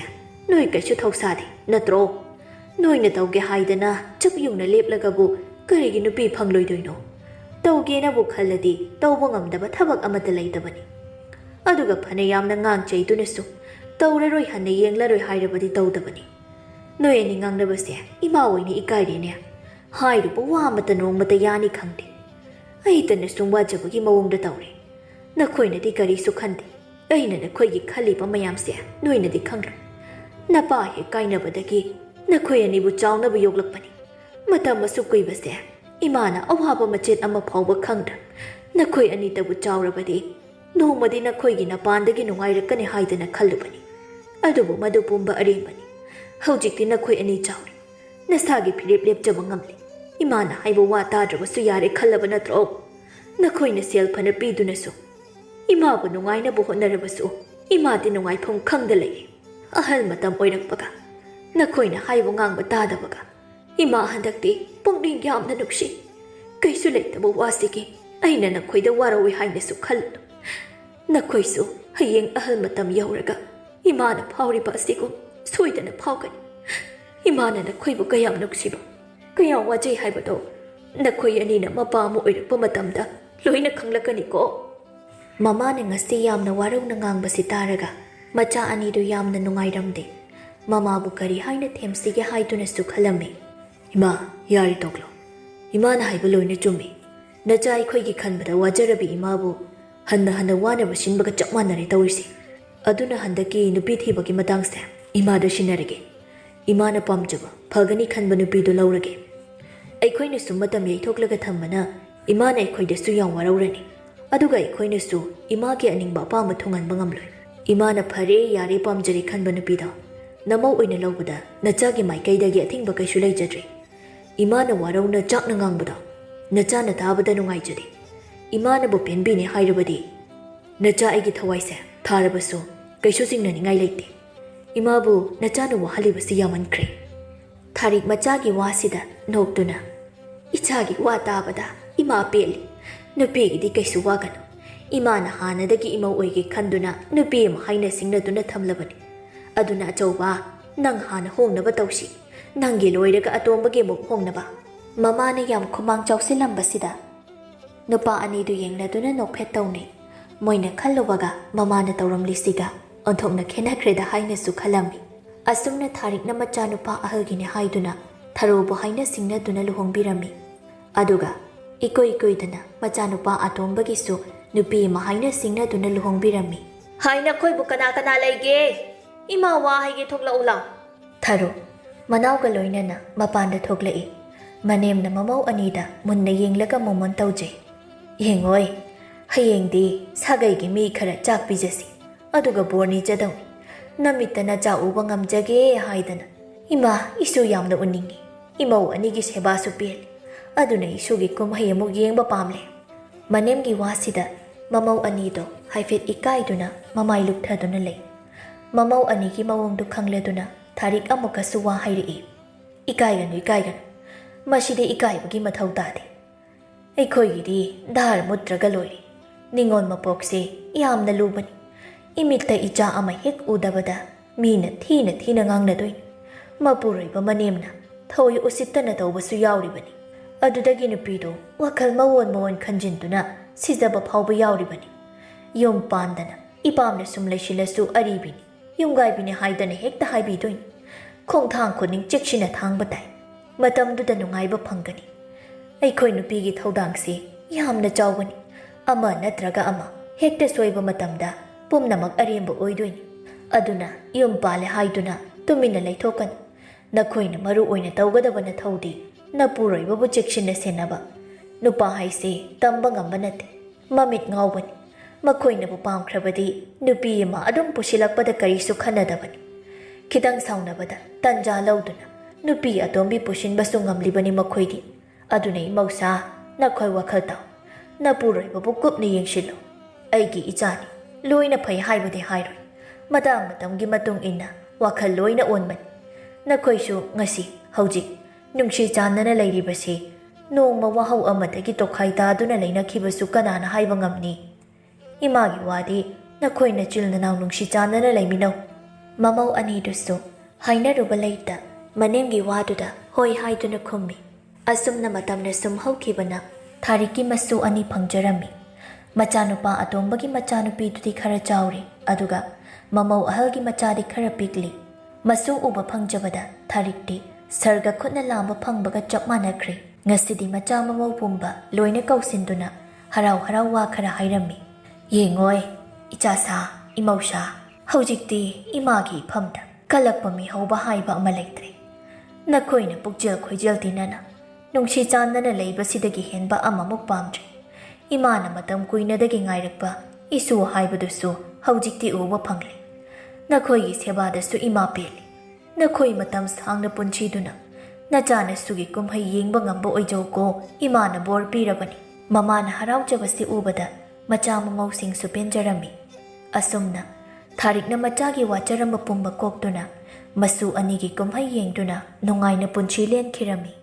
ꯅꯣꯏ ꯀꯩꯁꯨ ꯊꯧꯁꯥꯗꯦ ꯅꯠꯇ꯭ꯔꯣ? ꯅꯣꯏꯅ ꯇꯧꯒꯦ ꯍꯥꯏꯗꯅ ꯆꯞ ꯌꯨꯡꯅ ꯂꯦꯞꯂꯒꯕꯨ ꯀꯔꯤꯒꯤ ꯅꯨꯄꯤ ꯐꯪꯂꯣꯏꯗꯣꯏꯅꯣ? ꯇꯧꯒꯦꯅꯕꯨ ꯈꯜꯂꯗꯤ ꯇꯧꯕ ꯉꯝꯗꯕ ꯊꯕꯛ ꯑꯃꯠꯇ ꯂꯩꯇꯕꯅꯤ꯫ ꯑꯗꯨꯒ ꯐꯅ ꯌꯥꯝꯅ ꯉꯥꯡꯆꯩꯗꯨꯅꯁꯨ ꯇꯧꯔꯔꯣꯏ ꯍꯟꯅ ꯌꯦꯡꯂꯔꯣꯏ ꯍꯥꯏꯔꯕꯗꯤ ꯇꯧꯗꯕꯅꯤ꯫ ꯅꯣꯏ ꯑꯅꯤ ꯉꯥꯡꯅꯕꯁꯦ ꯏꯃꯥ ꯑꯣꯏꯅ ꯏꯀꯥꯏꯔꯦꯅꯦ꯫ ꯍꯥꯏꯔꯨꯕ ꯋꯥ ꯑꯃꯠꯇ ꯅꯣꯡꯃꯇ ꯌꯥꯅꯤ ꯈꯪꯗꯦ꯫ ꯑꯩꯇꯅ ꯁꯨꯝ ꯋꯥꯖꯕꯒꯤ ꯃꯑꯣꯡꯗ ꯇꯧꯔꯦ꯫ ꯅꯈꯣꯏꯅꯗꯤ ꯀꯔꯤꯁꯨ ꯈꯟꯗꯦ꯫ ꯑꯩꯅ ꯅꯈꯣꯏꯒꯤ ꯈꯜꯂꯤꯕ ꯃꯌꯥꯝꯁꯦ ꯅꯣꯏꯅꯗꯤ ꯈꯪꯂꯣꯏ꯫ ꯅꯄꯥ ꯍꯦꯛ ꯀꯥꯏꯅꯕꯗꯒꯤ ꯅꯈꯣꯏ ꯑꯅꯤꯕꯨ ꯆꯥꯎꯅꯕ ꯌꯣꯛꯂꯛꯄꯅꯤ꯫ ꯃꯇꯝ ꯑꯁꯨꯛ ꯀꯨꯏꯕꯁꯦ ꯏꯃꯥꯅ ꯑꯋꯥꯕ ꯃꯆꯦꯠ ꯑꯃ ꯐꯥꯎꯕ ꯈꯪꯗ꯭ꯔ ꯅꯈꯣꯏ ꯑꯅꯤꯇꯕꯨ ꯆꯥꯎꯔꯕꯗꯤ ꯅꯣꯡꯃꯗꯤ ꯅꯈꯣꯏꯒꯤ ꯅꯄꯥꯟꯗꯒꯤ ꯅꯨꯡꯉꯥꯏꯔꯛꯀꯅꯤ ꯍꯥꯏꯗꯅ ꯈꯜꯂꯨꯕꯅꯤ꯫ ꯑꯗꯨꯕꯨ ꯃꯗꯨ ꯄꯨꯝꯕ ꯑꯔꯦꯝꯕꯅꯤ꯫ ꯍꯧꯖꯤꯛꯇꯤ ꯅꯈꯣꯏ ꯑꯅꯤ ꯆꯥꯎꯔꯦ꯫ ꯅꯁꯥꯒꯤ ꯐꯤꯔꯦꯞ ꯂꯦꯞꯆꯕ ꯉꯝꯂꯦ꯫ ꯏꯃꯥꯅ ꯍꯥꯏꯕ ꯋꯥ ꯇꯥꯗ꯭ꯔꯕꯁꯨ ꯌꯥꯔꯦ ꯈꯜꯂꯕ ꯅꯠꯇ꯭ꯔꯣ? ꯅꯈꯣꯏꯅ ꯁꯦꯜ ꯐꯅ ꯄꯤꯗꯨꯅꯁꯨ ꯏꯃꯥꯕꯨ ꯅꯨꯡꯉꯥꯏꯅꯕ ꯍꯣꯠꯅꯔꯕꯁꯨ ꯏꯃꯥꯗꯤ ꯅꯨꯡꯉꯥꯏꯐꯝ ꯈꯪꯗ ꯂꯩꯔꯦ꯫ ꯑꯍꯜ ꯃꯇꯝ ꯑꯣꯏꯔꯛꯄꯒ ꯅꯈꯣꯏꯅ ꯍꯥꯏꯕ ꯉꯥꯡꯕ ꯇꯥꯗꯕꯒ ꯏꯃꯥ ꯍꯟꯗꯛꯇꯤ ꯄꯨꯛꯅꯤꯡ ꯌꯥꯝꯅ ꯅꯨꯡꯁꯤ꯫ ꯀꯩꯁꯨ ꯂꯩꯇꯕ ꯋꯥꯁꯤꯒꯤ ꯑꯩꯅ ꯅꯈꯣꯏꯗ ꯋꯥꯔꯧꯏ ꯍꯥꯏꯅꯁꯨ ꯈꯜꯂꯨ꯫ ꯅꯈꯣꯏꯁꯨ ꯍꯌꯦꯡ ꯑꯍꯜ ꯃꯇꯝ ꯌꯧꯔꯒ ꯏꯃꯥꯅ ꯐꯥꯎꯔꯤꯕ ꯑꯁꯤꯒꯨꯝ ꯁꯣꯏꯗꯅ ꯐꯥꯎꯒꯅꯤ꯫ ꯏꯃꯥꯅ ꯅꯈꯣꯏꯕꯨ ꯀꯌꯥꯝ ꯅꯨꯡꯁꯤꯕ ꯀꯌꯥꯝ ꯋꯥꯖꯩ ꯍꯥꯏꯕꯗꯣ ꯅꯈꯣꯏ ꯑꯅꯤꯅ ꯃꯄꯥ ꯑꯃ ꯑꯣꯏꯔꯛꯄ ꯃꯇꯝꯗ ꯂꯣꯏꯅ ꯈꯪꯂꯛꯀꯅꯤꯀꯣ꯫ ꯃꯃꯥꯅ ꯉꯁꯤ ꯌꯥꯝꯅ ꯋꯥꯔꯧꯅ ꯉꯥꯡꯕꯁꯤ ꯇꯥꯔꯒ ꯃꯆꯥ ꯑꯅꯤꯗꯨ ꯌꯥꯝꯅ ꯅꯨꯡꯉꯥꯏꯔꯝꯗꯦ꯫ ꯃꯃꯥꯕꯨ ꯀꯔꯤ ꯍꯥꯏꯅ ꯊꯦꯝꯁꯤꯒꯦ ꯍꯥꯏꯗꯨꯅꯁꯨ ꯈꯜꯂꯝꯃꯤ꯫ ꯏꯃꯥ ꯌꯥꯔꯤ ꯇꯣꯛꯂꯣ꯫ ꯏꯃꯥꯅ ꯍꯥꯏꯕ ꯂꯣꯏꯅ ꯆꯨꯝꯃꯤ꯫ ꯅꯆꯥ ꯑꯩꯈꯣꯏꯒꯤ ꯈꯟꯕꯗ ꯋꯥꯖꯔꯕꯤ ꯏꯃꯥꯕꯨ ꯍꯟꯅ ꯋꯥꯅꯕ ꯁꯤꯟꯕꯒ ꯆꯞ ꯃꯥꯟꯅꯔꯦ ꯇꯧꯔꯤꯁꯤ꯫ ꯑꯗꯨꯅ ꯍꯟꯗꯛꯀꯤ ꯅꯨꯄꯤ ꯊꯤꯕꯒꯤ ꯃꯇꯥꯡꯁꯦ ꯏꯃꯥꯗ ꯁꯤꯟꯅꯔꯒꯦ꯫ ꯏꯃꯥꯅ ꯄꯥꯝꯖꯕ ꯐꯒꯅꯤ ꯈꯟꯕ ꯅꯨꯄꯤꯗꯨ ꯂꯧꯔꯒꯦ꯫ ꯑꯩꯈꯣꯏꯅꯁꯨ ꯃꯇꯝ ꯌꯩꯊꯣꯛꯂꯒ ꯊꯝꯕꯅ ꯏꯃꯥꯅ ꯑꯩꯈꯣꯏꯗꯁꯨ ꯌꯥꯝ ꯋꯥꯔꯧꯔꯅꯤ꯫ ꯑꯗꯨꯒ ꯑꯩꯈꯣꯏꯅꯁꯨ ꯏꯃꯥꯒꯤ ꯑꯅꯤꯡꯕ ꯑꯄꯥꯝꯕ ꯊꯨꯡꯍꯟꯕ ꯉꯝꯂꯣꯏ꯫ ꯏꯃꯥꯅ ꯐꯔꯦ ꯌꯥꯔꯦ ꯄꯥꯝꯖꯔꯦ ꯈꯟꯕ ꯅꯨꯄꯤꯗꯣ ꯅꯃꯧ ꯑꯣꯏꯅ ꯂꯧꯕꯗ ꯅꯆꯥꯒꯤ ꯃꯥꯏꯀꯩꯗꯒꯤ ꯑꯊꯤꯡꯕ ꯀꯩꯁꯨ ꯂꯩꯖꯗ꯭ꯔꯦ꯫ ꯏꯃꯥꯅ ꯋꯥꯔꯧꯅ ꯆꯥꯛꯅ ꯉꯥꯡꯕꯗꯣ ꯅꯆꯥꯅ ꯇꯥꯕꯗ ꯅꯨꯡꯉꯥꯏꯖꯗꯦ꯫ ꯏꯃꯥꯅꯕꯨ ꯄꯦꯟꯕꯤꯅꯦ ꯍꯥꯏꯔꯕꯗꯤ ꯅꯆꯥ ꯑꯩꯒꯤ ꯊꯋꯥꯏꯁꯦ ꯊꯥꯔꯕꯁꯨ ꯀꯩꯁꯨ ꯆꯤꯡꯅꯅꯤꯡꯉꯥꯏ ꯂꯩꯇꯦ꯫ ꯏꯃꯥꯕꯨ ꯅꯆꯥꯅ ꯋꯥꯍꯜꯂꯤꯕꯁꯤ ꯌꯥꯝꯃꯟꯈ꯭ꯔꯦ꯫ ꯊꯥꯔꯤꯛ ꯃꯆꯥꯒꯤ ꯋꯥꯁꯤꯗ ꯅꯣꯛꯇꯨꯅ ꯏꯆꯥꯒꯤ ꯋꯥ ꯇꯥꯕꯗ ꯏꯃꯥ ꯄꯦꯜꯂꯤ꯫ ꯅꯨꯄꯤꯒꯤꯗꯤ ꯀꯩꯁꯨ ꯋꯥꯒꯅꯨ꯫ ꯏꯃꯥꯅ ꯍꯥꯟꯅꯗꯒꯤ ꯏꯃꯧ ꯑꯣꯏꯒꯦ ꯈꯟꯗꯨꯅ ꯅꯨꯄꯤ ꯑꯃ ꯍꯥꯏꯅ ꯁꯤꯡꯅꯗꯨꯅ ꯊꯝꯂꯕꯅꯤ꯫ ꯑꯗꯨꯅ ꯑꯆꯧꯕ ꯅꯪ ꯍꯥꯟꯅ ꯍꯣꯡꯅꯕ ꯇꯧꯁꯤ꯫ ꯅꯪꯒꯤ ꯂꯣꯏꯔꯒ ꯑꯇꯣꯝꯕꯒꯤ ꯑꯃꯨꯛ ꯍꯣꯡꯅꯕ꯫ ꯃꯃꯥꯅ ꯌꯥꯝ ꯈꯨꯃꯥꯡ ꯆꯥꯎꯁꯤꯜꯂꯝꯕꯁꯤꯗ ꯅꯨꯄꯥ ꯑꯅꯤꯗꯨ ꯌꯦꯡꯅꯗꯨꯅ ꯅꯣꯛꯐꯦꯠ ꯇꯧꯅꯩ꯫ ꯃꯣꯏꯅ ꯈꯜꯂꯨꯕꯒ ꯃꯃꯥꯅ ꯇꯧꯔꯝꯂꯤꯁꯤꯒ ꯑꯣꯟꯊꯣꯛꯅ ꯈꯦꯠꯅꯈ꯭ꯔꯦꯗ ꯍꯥꯏꯅꯁꯨ ꯈꯜꯂꯝꯃꯤ꯫ ꯑꯁꯨꯝꯅ ꯊꯥꯔꯤꯛꯅ ꯃꯆꯥꯅꯨꯄꯥ ꯑꯍꯜꯒꯤꯅꯦ ꯍꯥꯏꯗꯨꯅ ꯊꯔꯣꯕꯨ ꯍꯥꯏꯅ ꯁꯤꯡꯅꯗꯨꯅ ꯂꯨꯍꯣꯡꯕꯤꯔꯝꯃꯤ꯫ ꯑꯗꯨꯒ ꯏꯀꯨꯏ ꯀꯨꯏꯗꯅ ꯃꯆꯥꯅꯨꯄꯥ ꯑꯇꯣꯝꯕꯒꯤꯁꯨ ꯅꯨꯄꯤ ꯑꯃ ꯍꯥꯏꯅ ꯁꯤꯡꯅꯗꯨꯅ ꯂꯨꯍꯣꯡꯕꯤꯔꯝꯃꯤ꯫ ꯍꯥꯏꯅ ꯑꯩꯈꯣꯏꯕꯨ ꯀꯅꯥ ꯀꯅꯥ ꯂꯩꯒꯦ? ꯏꯃꯥ ꯋꯥ ꯍꯥꯏꯒꯦ ꯊꯣꯛꯂꯛꯎ ꯂꯥꯎ꯫ ꯊꯔꯣ ꯃꯅꯥꯎꯒ ꯂꯣꯏꯅꯅ ꯃꯄꯥꯟꯗ ꯊꯣꯛꯂꯛꯏ꯫ ꯃꯅꯦꯝꯅ ꯃꯃꯧ ꯑꯅꯤꯗ ꯃꯨꯟꯅ ꯌꯦꯡꯂꯒ ꯃꯣꯃꯣꯟ ꯇꯧꯖꯩ꯫ ꯌꯦꯡꯉꯣꯏ, ꯍꯌꯦꯡꯗꯤ ꯁꯥꯒꯩꯒꯤ ꯃꯤ ꯈꯔ ꯆꯥꯛ ꯄꯤꯖꯁꯤ, ꯑꯗꯨꯒ ꯕꯣꯔ ꯅꯤꯖꯗꯧꯅꯤ꯫ ꯅꯃꯤꯠꯇ ꯅꯆꯥ ꯎꯕ ꯉꯝꯖꯒꯦ ꯍꯥꯏꯗꯅ ꯏꯃꯥ ꯏꯁꯨ ꯌꯥꯝꯅ ꯎꯅꯤꯡꯉꯤ꯫ ꯏꯃꯧ ꯑꯅꯤꯒꯤ ꯁꯦꯕꯥꯁꯨ ꯄꯦꯜꯂꯤ, ꯑꯗꯨꯅ ꯏꯁꯨꯒꯤ ꯀꯨꯝꯍꯩ ꯑꯃꯨꯛ ꯌꯦꯡꯕ ꯄꯥꯝꯂꯦ꯫ ꯃꯅꯦꯝꯒꯤ ꯋꯥꯁꯤꯗ ꯃꯃꯧ ꯑꯅꯤꯗꯣ ꯍꯥꯏꯐꯦꯠ ꯏꯀꯥꯏꯗꯨꯅ ꯃꯃꯥꯏ ꯂꯨꯞꯊꯗꯨꯅ ꯂꯩ꯫ ꯃꯃꯧ ꯑꯅꯤꯒꯤ ꯃꯑꯣꯡꯗꯨ ꯈꯪꯂꯗꯨꯅ ꯊꯥꯔꯤꯛ ꯑꯃꯨꯛꯀꯁꯨ ꯋꯥ ꯍꯥꯏꯔꯛꯏ꯫ ꯏꯀꯥꯏꯒꯅꯨ ꯏꯀꯥꯏꯒꯅꯨ, ꯃꯁꯤꯗꯤ ꯏꯀꯥꯏꯕꯒꯤ ꯃꯊꯧ ꯇꯥꯗꯦ꯫ ꯑꯩꯈꯣꯏꯒꯤꯗꯤ ꯙꯥꯔ ꯃꯨꯠꯇ꯭ꯔꯒ ꯂꯣꯏꯔꯦ꯫ ꯅꯤꯉꯣꯜ ꯃꯄꯣꯛꯁꯦ ꯌꯥꯝꯅ ꯂꯨꯕꯅꯤ꯫ ꯏꯃꯤꯠꯇ ꯏꯆꯥ ꯑꯃ ꯍꯦꯛ ꯎꯗꯕꯗ ꯃꯤꯅ ꯊꯤꯅ ꯊꯤꯅ ꯉꯥꯡꯅꯗꯣꯏꯅꯤ꯫ ꯃꯄꯨꯔꯣꯏꯕ ꯃꯅꯦꯝꯅ ꯊꯧꯏ ꯎꯁꯤꯠꯇꯅ ꯇꯧꯕꯁꯨ ꯌꯥꯎꯔꯤꯕꯅꯤ꯫ ꯑꯗꯨꯗꯒꯤ ꯅꯨꯄꯤꯗꯨ ꯋꯥꯈꯜ ꯃꯑꯣꯟ ꯃꯑꯣꯟ ꯈꯟꯖꯤꯟꯗꯨꯅ ꯁꯤꯖꯕ ꯐꯥꯎꯕ ꯌꯥꯎꯔꯤꯕꯅꯤ꯫ ꯌꯨꯝ ꯄꯥꯟꯗꯅ ꯏꯄꯥꯝꯅ ꯁꯨꯝ ꯂꯩꯁꯤꯜꯂꯁꯨ ꯑꯔꯤꯕꯤꯅꯤ, ꯌꯨꯝꯒꯥꯏꯕꯤꯅꯤ ꯍꯥꯏꯗꯅ ꯍꯦꯛꯇ ꯍꯥꯏꯕꯤꯗꯣꯏꯅꯤ꯫ ꯈꯣꯡꯊꯥꯡ ꯈꯨꯗꯤꯡ ꯆꯦꯛꯁꯤꯟꯅ ꯊꯥꯡꯕ ꯇꯥꯏ, ꯃꯇꯝꯗꯨꯗ ꯅꯨꯡꯉꯥꯏꯕ ꯐꯪꯒꯅꯤ꯫ ꯑꯩꯈꯣꯏ ꯅꯨꯄꯤꯒꯤ ꯊꯧꯗꯥꯡꯁꯤ ꯌꯥꯝꯅ ꯆꯥꯎꯕꯅꯤ꯫ ꯑꯃ ꯅꯠꯇ꯭ꯔꯒ ꯑꯃ ꯍꯦꯛꯇ ꯁꯣꯏꯕ ꯃꯇꯝꯗ ꯄꯨꯝꯅꯃꯛ ꯑꯔꯦꯝꯕ ꯑꯣꯏꯗꯣꯏꯅꯤ꯫ ꯑꯗꯨꯅ ꯌꯨꯝ パꯂꯦ ꯍꯥꯏꯗꯨꯅ ꯇꯨꯃꯤꯟꯅ ꯂꯩꯊꯣꯛꯀꯅꯨ꯫ ꯅꯈꯣꯏꯅ ꯃꯔꯨ ꯑꯣꯏꯅ ꯇꯧꯒꯗꯕ ꯅꯊꯧꯗꯤ ꯅꯄꯨꯔꯣꯏꯕꯕꯨ ꯆꯦꯛꯁꯤꯟꯅ ꯁꯦꯟꯅꯕ꯫ ꯅꯨꯄꯥ ꯍꯥꯏꯁꯦ ꯇꯝꯕ ꯉꯝꯕ ꯅꯠꯇꯦ, ꯃꯃꯤꯠ ꯉꯥꯎꯕꯅꯤ꯫ ꯃꯈꯣꯏꯅꯕꯨ ꯄꯥꯝꯈ꯭ꯔꯕꯗꯤ ꯅꯨꯄꯤ ꯑꯃ ꯑꯗꯨꯝ ꯄꯨꯁꯤꯜꯂꯛꯄꯗ ꯀꯔꯤꯁꯨ ꯈꯟꯅꯗꯕꯅꯤ꯫ ꯈꯤꯇꯪ ꯁꯥꯎꯅꯕꯗ ꯇꯟꯖꯥ ꯂꯧꯗꯨꯅ ꯅꯨꯄꯤ ꯑꯇꯣꯝꯕꯤ ꯄꯨꯁꯤꯟꯕꯁꯨ ꯉꯝꯂꯤꯕꯅꯤ ꯃꯈꯣꯏꯗꯤ꯫ ꯑꯗꯨꯅ ꯏꯃꯧꯁꯥ, ꯅꯈꯣꯏ ꯋꯥꯈꯜ ꯇꯥꯎ, ꯅꯄꯨꯔꯣꯏꯕꯕꯨ ꯀꯨꯞꯅ ꯌꯦꯡꯁꯤꯜꯂꯨ꯫ ꯑꯩꯒꯤ ꯏꯆꯥꯅꯤ, ꯂꯣꯏꯅ ꯐꯩ ꯍꯥꯏꯕꯗꯤ ꯍꯥꯏꯔꯣꯏ꯫ ꯃꯇꯥꯡ ꯃꯇꯝꯒꯤ ꯃꯇꯨꯡ ꯏꯟꯅ ꯋꯥꯈꯜ ꯂꯣꯏꯅ ꯑꯣꯟꯕꯅꯤ꯫ ꯅꯈꯣꯏꯁꯨ ꯉꯁꯤ ꯍꯧꯖꯤꯛ ꯅꯨꯡꯁꯤ ꯆꯥꯟꯅꯅ ꯂꯩꯔꯤꯕꯁꯤ ꯅꯣꯡꯃ ꯋꯥꯍꯧ ꯑꯃꯗꯒꯤ ꯇꯣꯈꯥꯏ ꯇꯥꯗꯨꯅ ꯂꯩꯅꯈꯤꯕꯁꯨ ꯀꯅꯥꯅ ꯍꯥꯏꯕ ꯉꯝꯅꯤ? ꯏꯃꯥꯒꯤ ꯋꯥꯗꯤ ꯅꯈꯣꯏ ꯅꯆꯤꯜ ꯅꯅꯥꯎ ꯅꯨꯡꯁꯤ ꯆꯥꯟꯅꯅ ꯂꯩꯃꯤꯟꯅꯧ꯫ ꯃꯃꯧ ꯑꯅꯤꯗꯨꯁꯨ ꯍꯥꯏꯅꯔꯨꯕ ꯂꯩꯇ ꯃꯅꯦꯝꯒꯤ ꯋꯥꯗꯨꯗ ꯍꯣꯏ ꯍꯥꯏꯗꯨꯅ ꯈꯨꯝꯃꯤ꯫ ꯑꯁꯨꯝꯅ ꯃꯇꯝꯅ ꯁꯨꯝ ꯍꯧꯈꯤꯕꯅ ꯊꯥꯔꯤꯛꯀꯤ ꯃꯁꯨ ꯑꯅꯤ ꯐꯪꯖꯔꯝꯃꯤ꯫ ꯃꯆꯥꯅꯨꯄꯥ ꯑꯇꯣꯝꯕꯒꯤ ꯃꯆꯥꯅꯨꯄꯤꯗꯨꯗꯤ ꯈꯔ ꯆꯥꯎꯔꯤ, ꯑꯗꯨꯒ ꯃꯃꯧ ꯑꯍꯜꯒꯤ ꯃꯆꯥꯗꯤ ꯈꯔ ꯄꯤꯛꯂꯤ꯫ ꯃꯁꯨ ꯎꯕ ꯐꯪꯖꯕꯗ ꯊꯥꯔꯤꯛꯇꯤ ꯁꯔꯒ ꯈꯨꯠꯅ ꯂꯥꯝꯕ ꯐꯪꯕꯒ ꯆꯞ ꯃꯥꯟꯅꯈ꯭ꯔꯦ꯫ ꯉꯁꯤꯗꯤ ꯃꯆꯥ ꯃꯃꯧ ꯄꯨꯝꯕ ꯂꯣꯏꯅ ꯀꯧꯁꯤꯟꯗꯨꯅ ꯍꯔꯥꯎ ꯍꯔꯥꯎ ꯋꯥ ꯈꯔ ꯍꯥꯏꯔꯝꯃꯤ꯫ ꯌꯦꯡꯉꯣꯏ ꯏꯆꯥꯁꯥ, ꯏꯃꯧꯁꯥ, ꯍꯧꯖꯤꯛꯇꯤ ꯏꯃꯥꯒꯤ ꯏꯐꯝꯗ ꯀꯜꯂꯛꯄ ꯃꯤꯍꯧꯕ ꯍꯥꯏꯕ ꯑꯃ ꯂꯩꯇ꯭ꯔꯦ꯫ ꯅꯈꯣꯏꯅ ꯄꯨꯛꯆꯦꯜ ꯈꯣꯏꯖꯦꯜ ꯇꯤꯟꯅꯅ ꯅꯨꯡꯁꯤ ꯆꯥꯟꯅꯅ ꯂꯩꯕꯁꯤꯗꯒꯤ ꯍꯦꯟꯕ ꯑꯃꯃꯨꯛ ꯄꯥꯝꯗ꯭ꯔꯦ꯫ ꯏꯃꯥꯅ ꯃꯇꯝ ꯀꯨꯏꯅꯗꯒꯤ ꯉꯥꯏꯔꯛꯄ ꯏꯁꯨ ꯍꯥꯏꯕꯗꯨꯁꯨ ꯍꯧꯖꯤꯛꯇꯤ ꯎꯕ ꯐꯪꯂꯦ꯫ ꯅꯈꯣꯏꯒꯤ ꯁꯦꯕꯥꯗꯁꯨ ꯏꯃꯥ ꯄꯦꯜꯂꯤ꯫ ꯅꯈꯣꯏ ꯃꯇꯝ ꯁꯥꯡꯅ ꯄꯨꯟꯁꯤꯗꯨꯅ ꯅꯆꯥꯅꯁꯨꯒꯤ ꯀꯨꯝꯍꯩ ꯌꯦꯡꯕ ꯉꯝꯕ ꯑꯣꯏꯖꯧꯀꯣ, ꯏꯃꯥꯅ ꯕꯣꯔ ꯄꯤꯔꯕꯅꯤ꯫ ꯃꯃꯥꯅ ꯍꯔꯥꯎꯖꯕꯁꯤ ꯎꯕꯗ ꯃꯆꯥ ꯃꯃꯧꯁꯤꯡꯁꯨ ꯄꯦꯟꯖꯔꯝꯃꯤ꯫ ꯑꯁꯨꯝꯅ ꯊꯥꯔꯤꯛꯅ ꯃꯆꯥꯒꯤ ꯋꯥꯆꯔꯝꯕ ꯄꯨꯝꯕ ꯀꯣꯛꯇꯨꯅ ꯃꯁꯨ ꯑꯅꯤꯒꯤ ꯀꯨꯝꯍꯩ ꯌꯦꯡꯗꯨꯅ ꯅꯨꯡꯉꯥꯏꯅ ꯄꯨꯟꯁꯤ ꯂꯦꯟꯈꯤꯔꯝꯃꯤ꯫